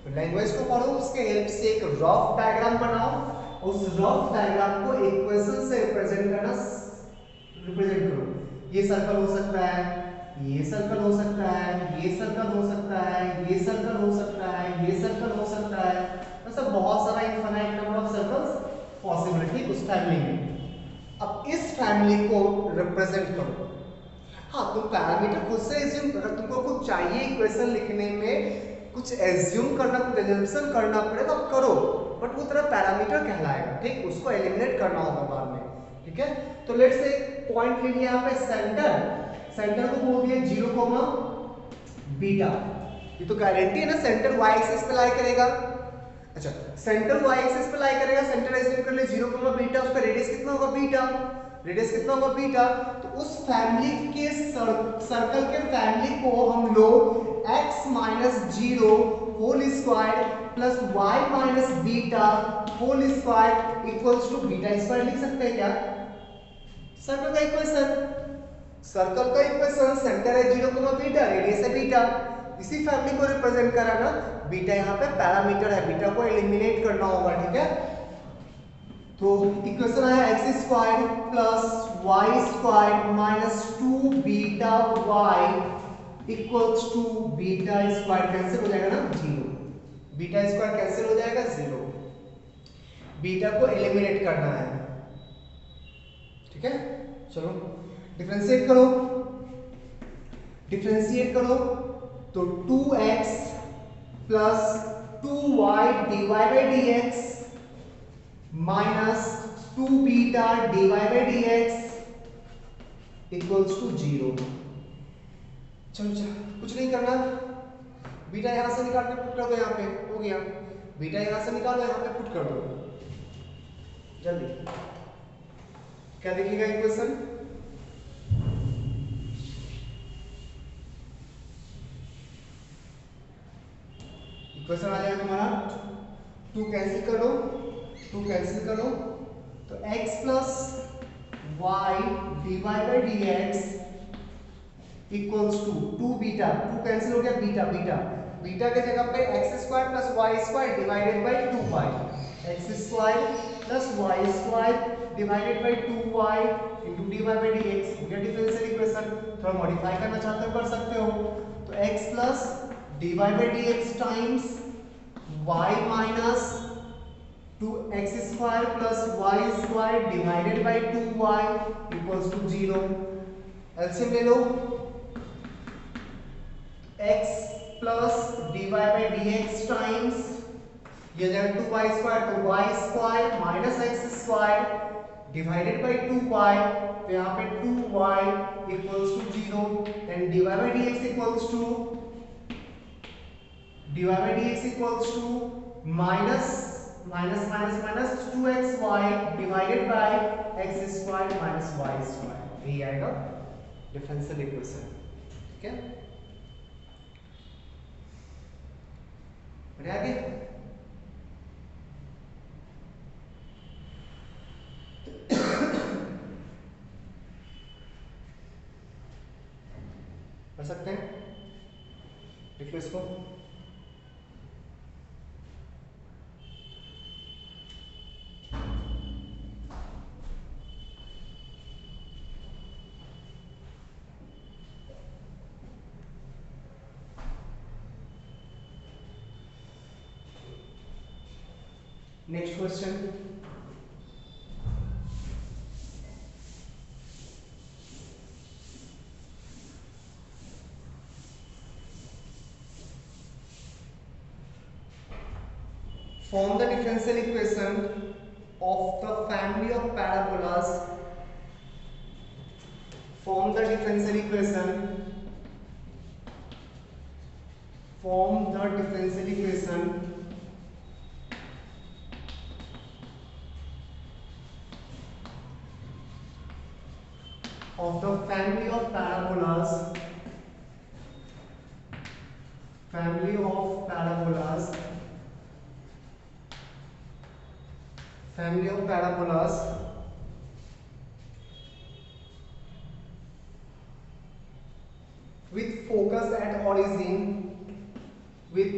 तो language को पढ़ो, उसके help से एक rough diagram बनाओ, उस रफ डायग्राम को इक्वेशन से रिप्रेजेंट करो। ये सर्कल हो सकता है, ये सर्कल हो सकता है, ये सर्कल हो सकता है, ये सर्कल हो सकता है, ये सर्कल हो सकता है, मतलब बहुत सारा infinite number of circles possibility उस फैमिली में। अब इस फैमिली को रिप्रेजेंट करो। हाँ, तुम पैरामीटर खुद से एज्यूम, अगर तुमको कुछ चाहिए इक्वेशन लिखने में कुछ एज्यूम करना, कुछ एजम्पशन करना पड़ेगा, तो करो, बट वो तेरा पैरामीटर कहलाएगा, ठीक? उसको एलिमिनेट करना होगा बाद में, ठीक है? तो लेट्स से पॉइंट ले लिया यहाँ पे सेंटर को बोल दिया 0, बीटा। ये तो गारंटी है ना, सेंटर y एक्सिस पे लाई करेगा। अच्छा, सेंटर y एक्सिस पे लाई करेगा, सेंटर एज्यूम कर ले 0, बीटा, उसका रेडियस कितना होगा? बीटा। रेडियस कितना होगा? बीटा। तो उस फैमिली के सर्कल के फैमिली को हम लोग x minus 0 whole square plus y minus beta whole square equals to beta square लिख सकते हैं क्या? सर्कल का इक्वेशन सेंटर है 0, बीटा, रेडियस है बीटा, इसी फैमिली को रिप्रेजेंट कराना। बीटा यहाँ पे पैरामीटर है, बीटा को एलिमिनेट करना होगा, ठीक है? तो इक्वेशन आया x square plus y square minus 2 beta y equals to beta square cancel हो जाएगा ना, 0। बीटा स्क्वायर कैंसिल हो जाएगा, 0। बीटा को एलिमिनेट करना है, ठीक है? चलो डिफरेंशिएट करो। तो 2x plus 2y dy by dx minus 2 beta dy by dx equals to 0। चलो कुछ नहीं करना, बीटा यहां से निकाल के पुट कर दो, यहाँ पे हो गया। बीटा यहां से निकालो, यहाँ पे पुट कर दो जल्दी। क्या देखिएगा इक्वेशन? इक्वेशन आ जाएगा तुम्हारा 2 कैंसिल कर लो, तो x plus y dy by dx equals to 2 beta, 2 cancel हो गया, बीटा के जगह पे x square plus y square divided by 2y, x square plus y square divided by 2y into dy by dx हो गया differential equation. थोड़ा modify करना चाहते हो कर सकते हो, तो x plus dy by dx times y minus 2x square plus y square divided by 2y equals to 0। LCM ले लो, x plus dy by dx times ये जाएगा 2y स्क्वायर, तो y square minus x square divided by 2y, तो यहाँ पे 2y equals to 0 and dy by dx equals to minus 2xy divided by x square minus y square. ये आएगा differential equation, ठीक है? बढ़िया आगे। सकते हैं, लिख लो इसको। Next question, form the differential equation of the family of parabolas. Form the differential equation. Form the differential equation of the family of parabolas. Family of parabolas. Family of parabolas with focus at origin, with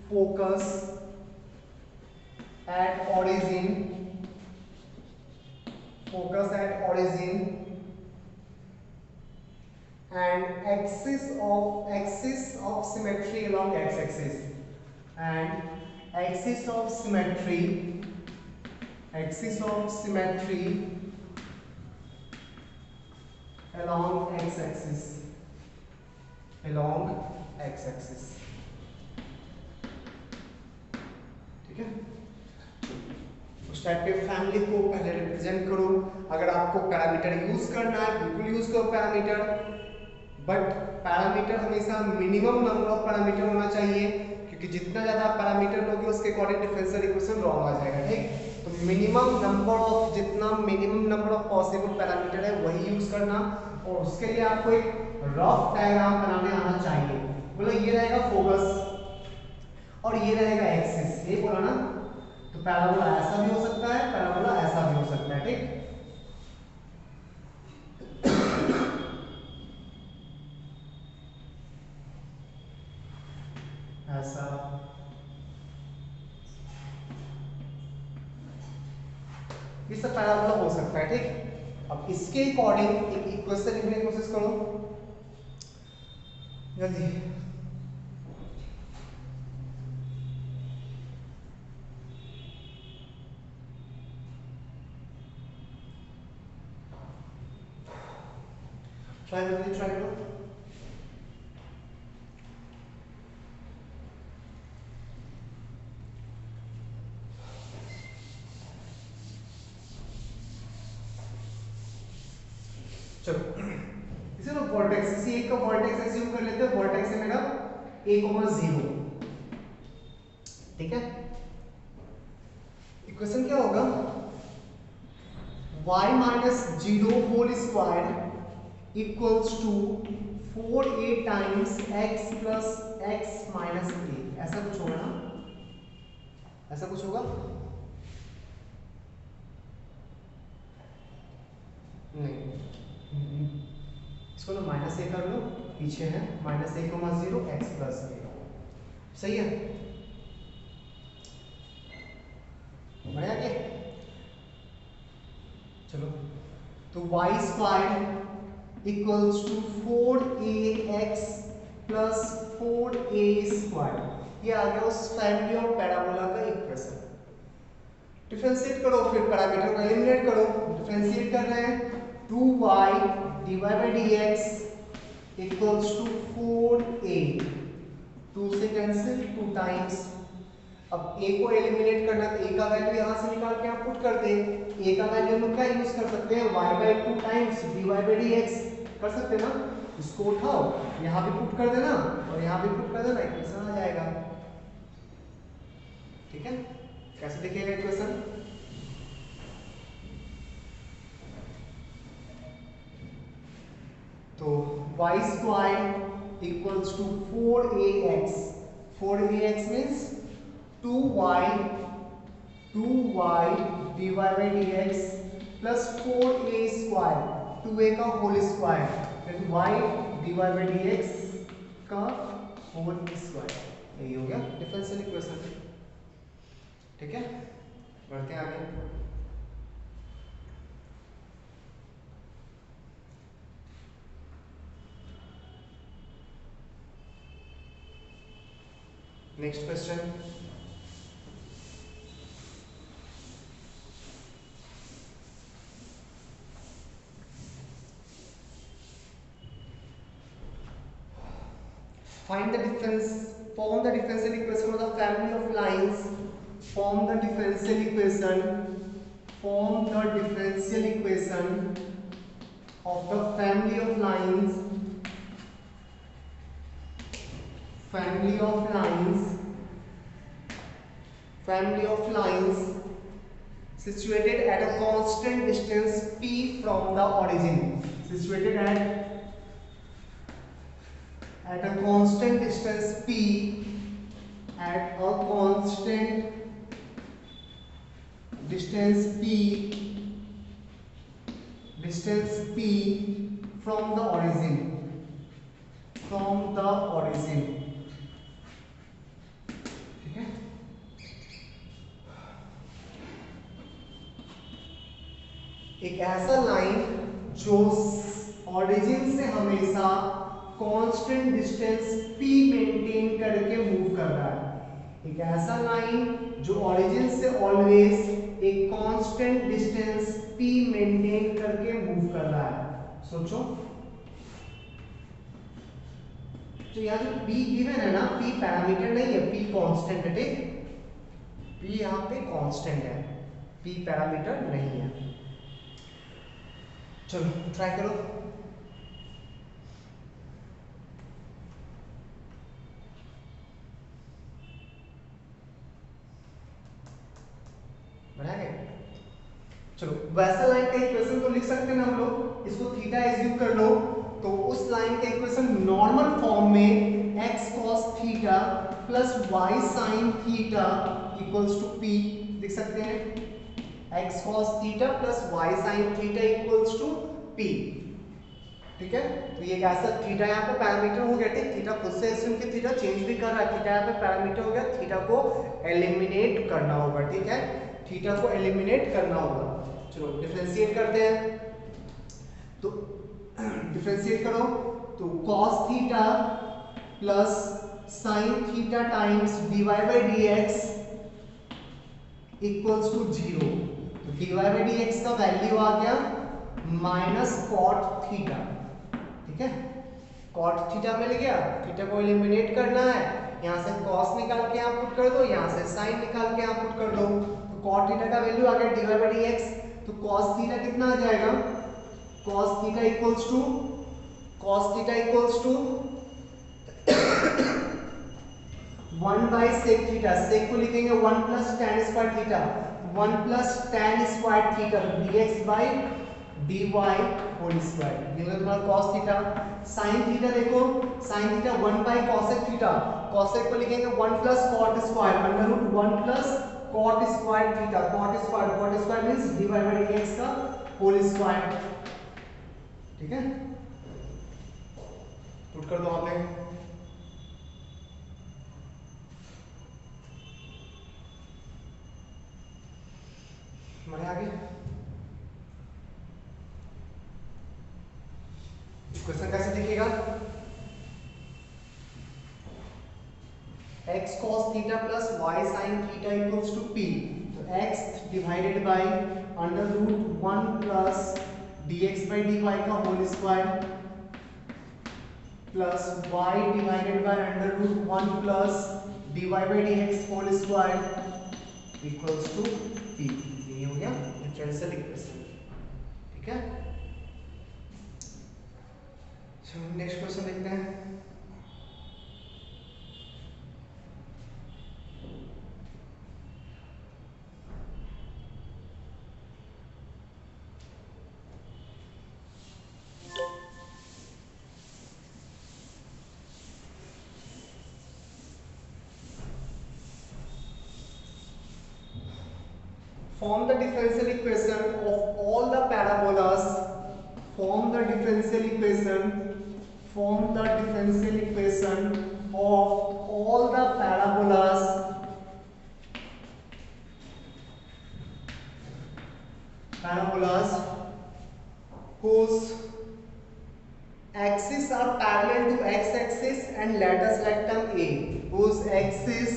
focus at origin, focus at origin, and axis of symmetry along x-axis, and axis of symmetry along x-axis, ठीक है। उस type के family को पहले represent करो। अगर आपको parameter use करना है बिल्कुल यूज करो पैरामीटर, बट पैरामीटर हमेशा मिनिमम नंबर ऑफ पैरामीटर होना चाहिए, क्योंकि जितना ज्यादा पैरामीटर लोगे उसके अकॉर्डिंग डिफरेंशियल इक्वेशन रॉन्ग आ जाएगा, ठीक। तो minimum number of possible parameter है वही यूज करना, और उसके लिए आपको एक रफ डायग्राम बनाने आना चाहिए। बोलो ये रहेगा फोकस और ये रहेगा एक्सिस, ये बोला ना। तो पैराबोला ऐसा भी हो सकता है, पैराबोला ऐसा भी हो सकता है, ठीक। ऐसा, ये सब पैराबोला हो सकता है, ठीक। अब इसके अकॉर्डिंग एक इक्वेशन लिखने की कोशिश करो जल्दी। ट्राई करो। चलो इसे ना वर्टेक्स, इसी एक का वर्टेक्स एज्यूम कर लेते हैं। वर्टेक्स है मेरा a,0, ठीक है। इक्वेशन क्या होगा, y minus 0 whole square equals to 4a times x plus x minus a, ऐसा कुछ होगा ना, ऐसा कुछ होगा नहीं। इसको ना माइनस ए कर लो, पीछे है minus a,0 x plus a, सही है, बढ़िया के। चलो तो y square equals to 4ax plus 4a square, ये आ गया उस फैमिली ऑफ पैराबोला का इक्वेशन। डिफरेंशिएट करो, फिर पैरामीटर को एलिमिनेट करो। डिफरेंशिएट कर रहे हैं, 2y divide by dx equals to 4a, 2 से कैंसिल, 2 टाइम्स। अब a को एलिमिनेट करना है तो a का वैल्यू यहां से निकाल के आप पुट कर दे। a का वैल्यू हम क्या यूज कर सकते हैं, y by 2 times dy by dx कर सकते हैं ना। इसको उठाओ, यहां भी पुट कर देना और यहां भी पुट कर देना, इक्वेशन आ जाएगा, ठीक है। कैसे दिखेगा इक्वेशन, तो y square equals to 4ax, 4ax means 2y divide by dx plus 4a square, 2a का होल स्क्वायर, फिर y डिवाइड बाय dx का होल स्क्वायर, यही हो गया डिफरेंशियल इक्वेशन। ठीक है, बढ़ते हैं आगे। Next question, find the difference, form the differential equation of the family of lines, form the differential equation, form the differential equation of the family of lines, family of lines, family of lines situated at a constant distance p from the origin, situated at a constant distance p, at a constant distance p, distance p from the origin, from the origin। ठीक है, एक ऐसा line जो origin से हमेशा constant distance p maintain करके move कर रहा है। एक ऐसा लाइन जो ओरिजिन से ऑलवेज एक कांस्टेंट डिस्टेंस p मेंटेन करके मूव कर रहा है। सोचो, तो यहाँ जो p गिवन है ना, p पैरामीटर नहीं है, p कांस्टेंट है। ठीक, p यहाँ पे कांस्टेंट है, p पैरामीटर नहीं है। चलो ट्राई करो। बढ़ा गए। चलो, वैसा लाइन का इक्वेशन तो लिख सकते हैं ना हम लोग, इसको थीटा एज्यूम कर लो, तो उस लाइन का इक्वेशन नॉर्मल फॉर्म में x cos theta plus y sin theta equals to p लिख सकते हैं। x cos theta plus y sin theta equals to p। ठीक है, तो ये ऐसा थीटा यहाँ पे पैरामीटर हो गया। ठीक, थीटा खुद से एज्यूम कि थीटा चेंज भी कर रहा है, थीटा यहाँ पे पैरामीटर हो गया, थीटा को एलिमिनेट करना होगा। ठीक है, थीटा को एलिमिनेट करना होगा। चलो डिफरेंशिएट करते हैं, तो डिफरेंशिएट करो, तो cos theta plus sin theta times dy by dx equals to 0। तो dy बाई dx का वैल्यू आ गया माइनस cot थीटा। ठीक है, cot थीटा मिल गया, थीटा को एलिमिनेट करना है, यहाँ से cos निकाल के यहाँ पुट कर दो, यहाँ से sin निकाल के यहाँ पुट कर दो, तो cot थीटा का वैल्यू आ गया dy बाई dx। तो cos थीटा कितना आ जाएगा, cos theta equals to, cos theta equals to 1 by sec theta, sec को लिखेंगे 1 plus tan square theta, 1 plus tan square theta, dx by dy whole square, ये तुम्हारा cos थीटा। sin थीटा देखो, sin theta 1 by cosec theta, cosec को लिखेंगे 1 plus cot square under root 1 plus cot square theta, cot square means dy by dx का whole square. ठीक है, put कर दो वहां पे। बढ़े आगे, क्वेश्चन कैसे दिखेगा, x cos theta plus y sin theta equals to p, तो x divided by under root 1 plus dx by dy का whole square plus y divided by under root 1 plus dy by dx whole square equals to p। ये हो गया differential equation. ठीक है, चलो next question देखते हैं। Form the differential equation of all the parabolas. Form the differential equation form the differential equation of all the parabolas whose axes are parallel to x-axis and let us rectum A, whose axes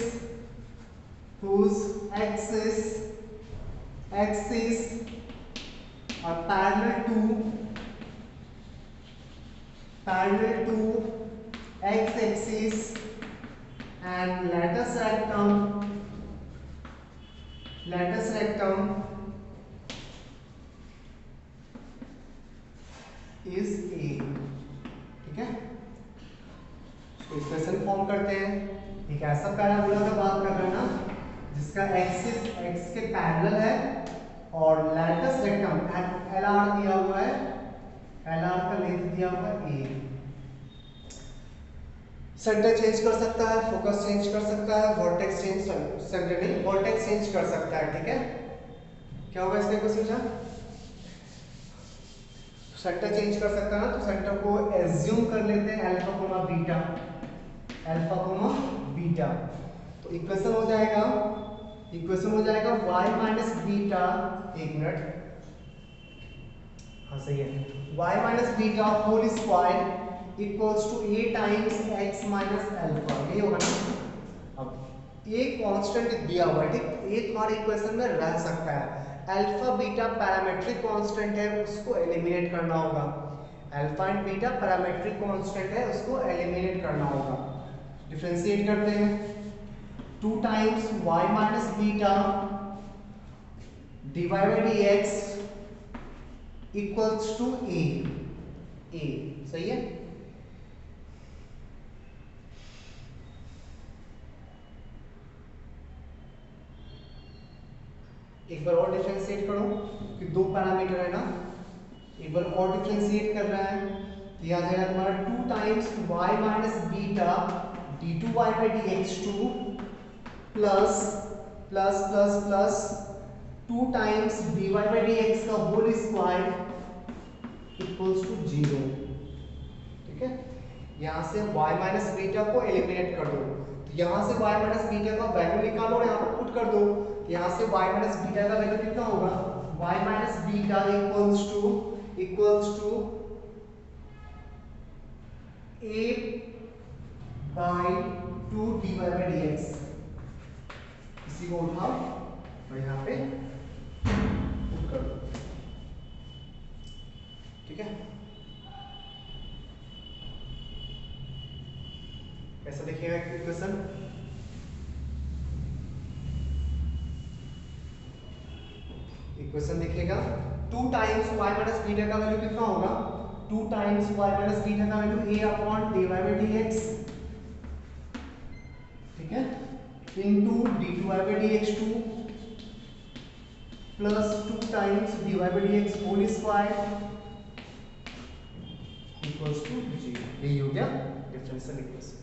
are parallel to x-axis and latus rectum is A। ठीक है, equation form करते हैं। एक ऐसा parabola का बात कर रहे हैं ना जिसका एक्सिस x के पैरेलल है और लैटस रेक्टम LR दिया हुआ है, LR का लेंथ दिया हुआ है A। सेंटर चेंज कर सकता है, फोकस चेंज कर सकता है, वर्टेक्स चेंज सेंटर नहीं वर्टेक्स चेंज कर सकता है। ठीक है, क्या होगा इसका क्वेश्चन का? सेंटर चेंज कर सकता है ना, तो सेंटर को एज्यूम कर लेते हैं अल्फा कोमा बीटा। तो इक्वेशन हो जाएगा y माइनस बीटा, एक मिनट, हाँ सही है, y minus beta whole square equals to a times x minus alpha, ये होगा ना। अब एक कांस्टेंट दिया हुआ है, ठीक, ये तुम्हारे इक्वेशन में रह सकता है। अल्फा बीटा पैरामेट्रिक कांस्टेंट है, उसको एलिमिनेट करना होगा। Alpha and beta parametric constant है, उसको एलिमिनेट करना होगा। डिफरेंशिएट करते हैं, 2 times y minus beta divide by dx equals to a, सही है। एक बार और डिफरेंशिएट करो कि दो पैरामीटर है ना, एक बार और डिफरेंशिएट कर रहा है तो याद आएगा तुम्हारा 2 times y minus beta d2y by dx2 plus plus plus plus 2 times dy by dx का होल स्क्वायर इक्वल्स टू 0। ठीक है, यहां से y माइनस बीटा को एलिमिनेट कर दो, तो यहां से y माइनस बीटा का वैल्यू निकालो और यहां पर पुट कर दो। यहाँ से y माइनस बीटा का वैल्यू कितना होगा? y minus beta equals to a by 2 dy by dx। इसी को उठाओ और यहाँ पे पुट कर दो। ठीक है, कैसा देखिएगा इक्वेशन? इक्वेशन देखिएगा, 2 टाइम्स y माइनस बीटा का वैल्यू कितना होगा? 2 टाइम्स y माइनस बीटा का value a upon dy by dx, ठीक है, into d2y by dx2 plus 2 times dy by dx whole square equals to 0। यही हो गया डिफरेंशियल इक्वेशन।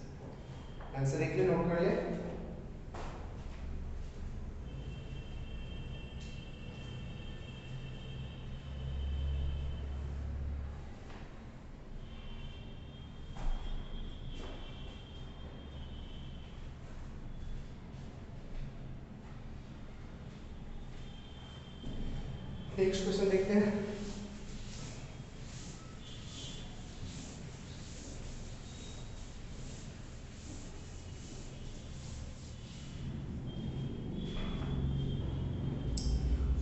आंसर देखिए, नोट कर ले। नेक्स्ट क्वेश्चन देखते हैं।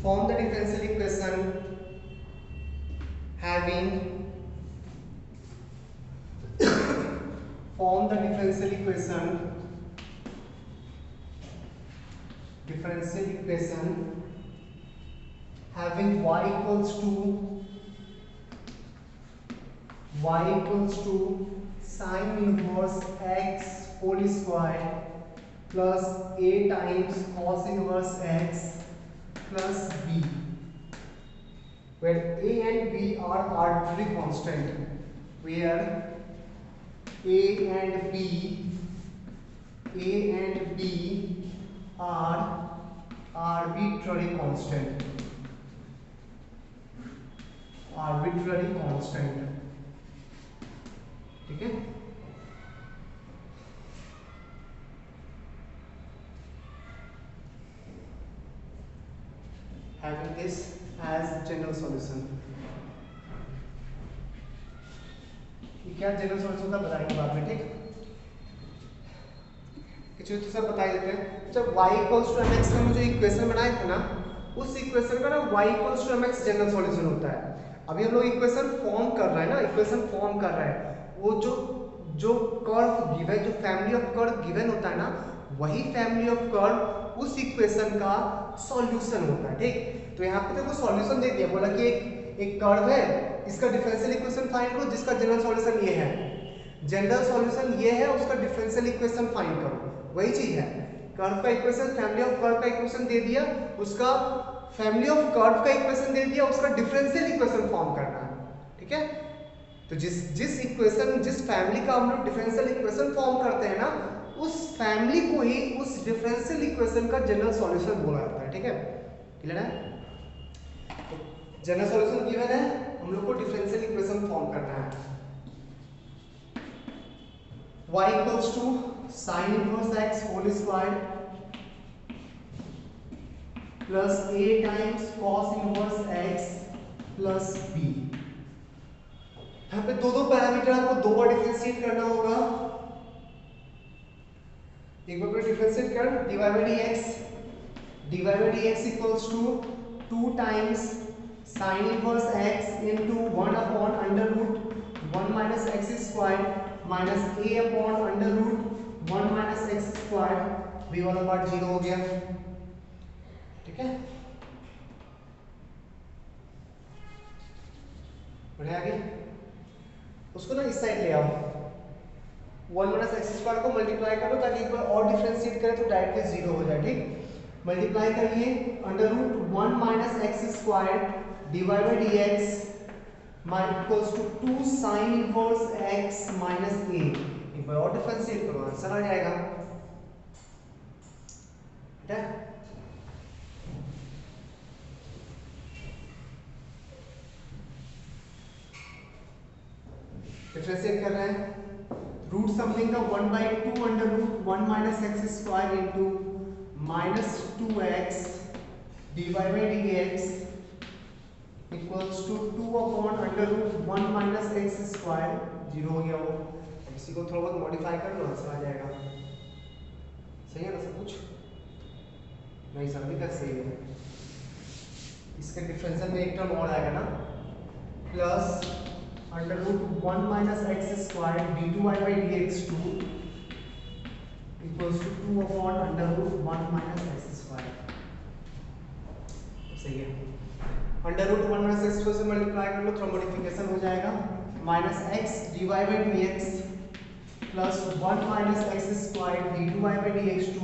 Form the differential equation having form the differential equation having y equals to sin inverse x whole square plus a times cos inverse x plus b, where a and b are arbitrary constant, where a and b are arbitrary constant, ठीक है। Having this as general solution, ये क्या general solution था बताएंगे बाद में, ठीक। चलिए तो सब बता देते हैं। जब y इक्वल्स टू mx का जो इक्वेशन बनाए थे ना, उस इक्वेशन का ना y equals to mx general solution होता है। अभी हम लोग इक्वेशन फॉर्म कर रहे हैं ना, इक्वेशन फॉर्म कर रहे हैं, वो जो कर्व गिवन, जो फैमिली ऑफ कर्व गिवन होता है ना, वही फैमिली ऑफ कर्व उस इक्वेशन का सॉल्यूशन होता है, ठीक। तो यहाँ पे देखो सॉल्यूशन दे दिया, बोला कि एक कर्व है, इसका डिफरेंशियल इक्वेशन फाइंड करो जिसका जनरल सॉल्यूशन ये है, जनरल सॉल्यूशन ये है, उसका डिफरेंशियल इक्वेशन फाइंड करो, वही चीज है। कर्व का इक्वेशन, फैमिली ऑफ कर्व का इक्वेशन दे दिया, उसका फैमिली ऑफ कर्व का इक्वेशन दे दिया, उसका डिफरेंशियल इक्वेशन फॉर्म करना है, ठीक है। तो जिस इक्वेशन, जिस फैमिली का हम लोग डिफरेंशियल इक्वेशन फॉर्म करते हैं ना, उस फैमिली को ही उस डिफरेंशियल इक्वेशन का जनरल सॉल्यूशन बोला जाता है, ठीक है। क्लियर है? जनरल सॉल्यूशन गिवन है, हम लोग को डिफरेंशियल इक्वेशन फॉर्म करना है। y equals to sin inverse x whole square plus a times cos inverse x plus b। यहाँ पे दो पैरामीटर आपको दो बार डिफरेंशिएट करना होगा। एक बार डिफरेंशिएट कर, dy by dx equals to 2 times sin inverse x into 1 upon under root 1 minus x square minus a upon under root 1 minus x square, b वाला पार्ट 0 हो गया, ठीक है। बढ़िया आगे उसको ना इस साइड ले आओ, 1 माइनस एक्स स्क्वायर को मल्टीप्लाई करो ताकि एक बार और डिफरेंशिएट करें तो डायरेक्टली 0 हो जाए, ठीक। मल्टीप्लाई करिए under root 1 minus x square divide by dx equals to 2 sin inverse x minus a। एक बार और डिफरेंशिएट करो, आंसर आ जाएगा, ठीक है। डिफरेंशिएट कर रहे हैं, रूट समथिंग का 1/2 under root 1 minus x square into minus 2x divide by dx equals to 2 upon under root 1 minus x square, 0 हो गया वो। अब इसी को थोड़ा बहुत मॉडिफाई कर लो, आंसर आ जाएगा। सही है ना सब कुछ? नहीं सर अभी तक सही है। इसके डिफरेंशियल में एक टर्म और आएगा ना, plus under root 1 minus x square d2y by dx2 equals to 2 upon under root 1 minus x square. सही है। Under root 1 minus x square से मल्टीप्लाई कर लो, थोड़ा मॉडिफिकेशन हो जाएगा, minus x divide by dx plus 1 minus x square d2y by dx2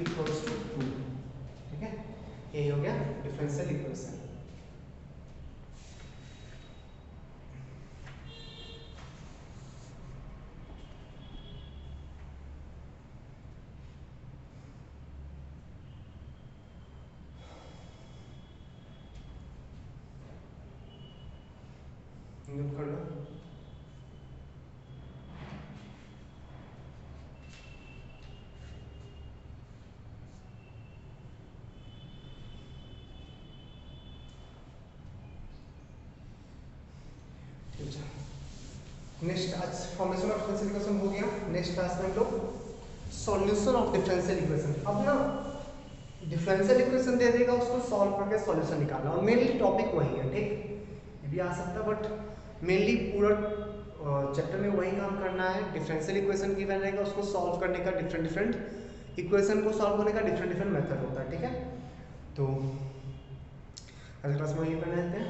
equals to 2, ठीक है। ये हो गया डिफरेंशियल इक्वेशन। नोट कर लो। नेक्स्ट आज फॉर्मेशन ऑफ डिफरेंशियल इक्वेशन हो गया। नेक्स्ट क्लास में हम लोग सॉल्यूशन ऑफ डिफरेंशियल इक्वेशन, अब ना डिफरेंशियल इक्वेशन दे देगा, उसको सॉल्व करके सॉल्यूशन निकालना, और मेनली टॉपिक वही है, ठीक। ये भी आ सकता है बट मेनली पूरा चैप्टर में वही काम करना है। डिफरेंशियल इक्वेशन की वैल्यू रहेगा, उसको सॉल्व करने का डिफरेंट इक्वेशन को सॉल्व करने का डिफरेंट मेथड होता है, ठीक है। तो अगली क्लास में ये करना है।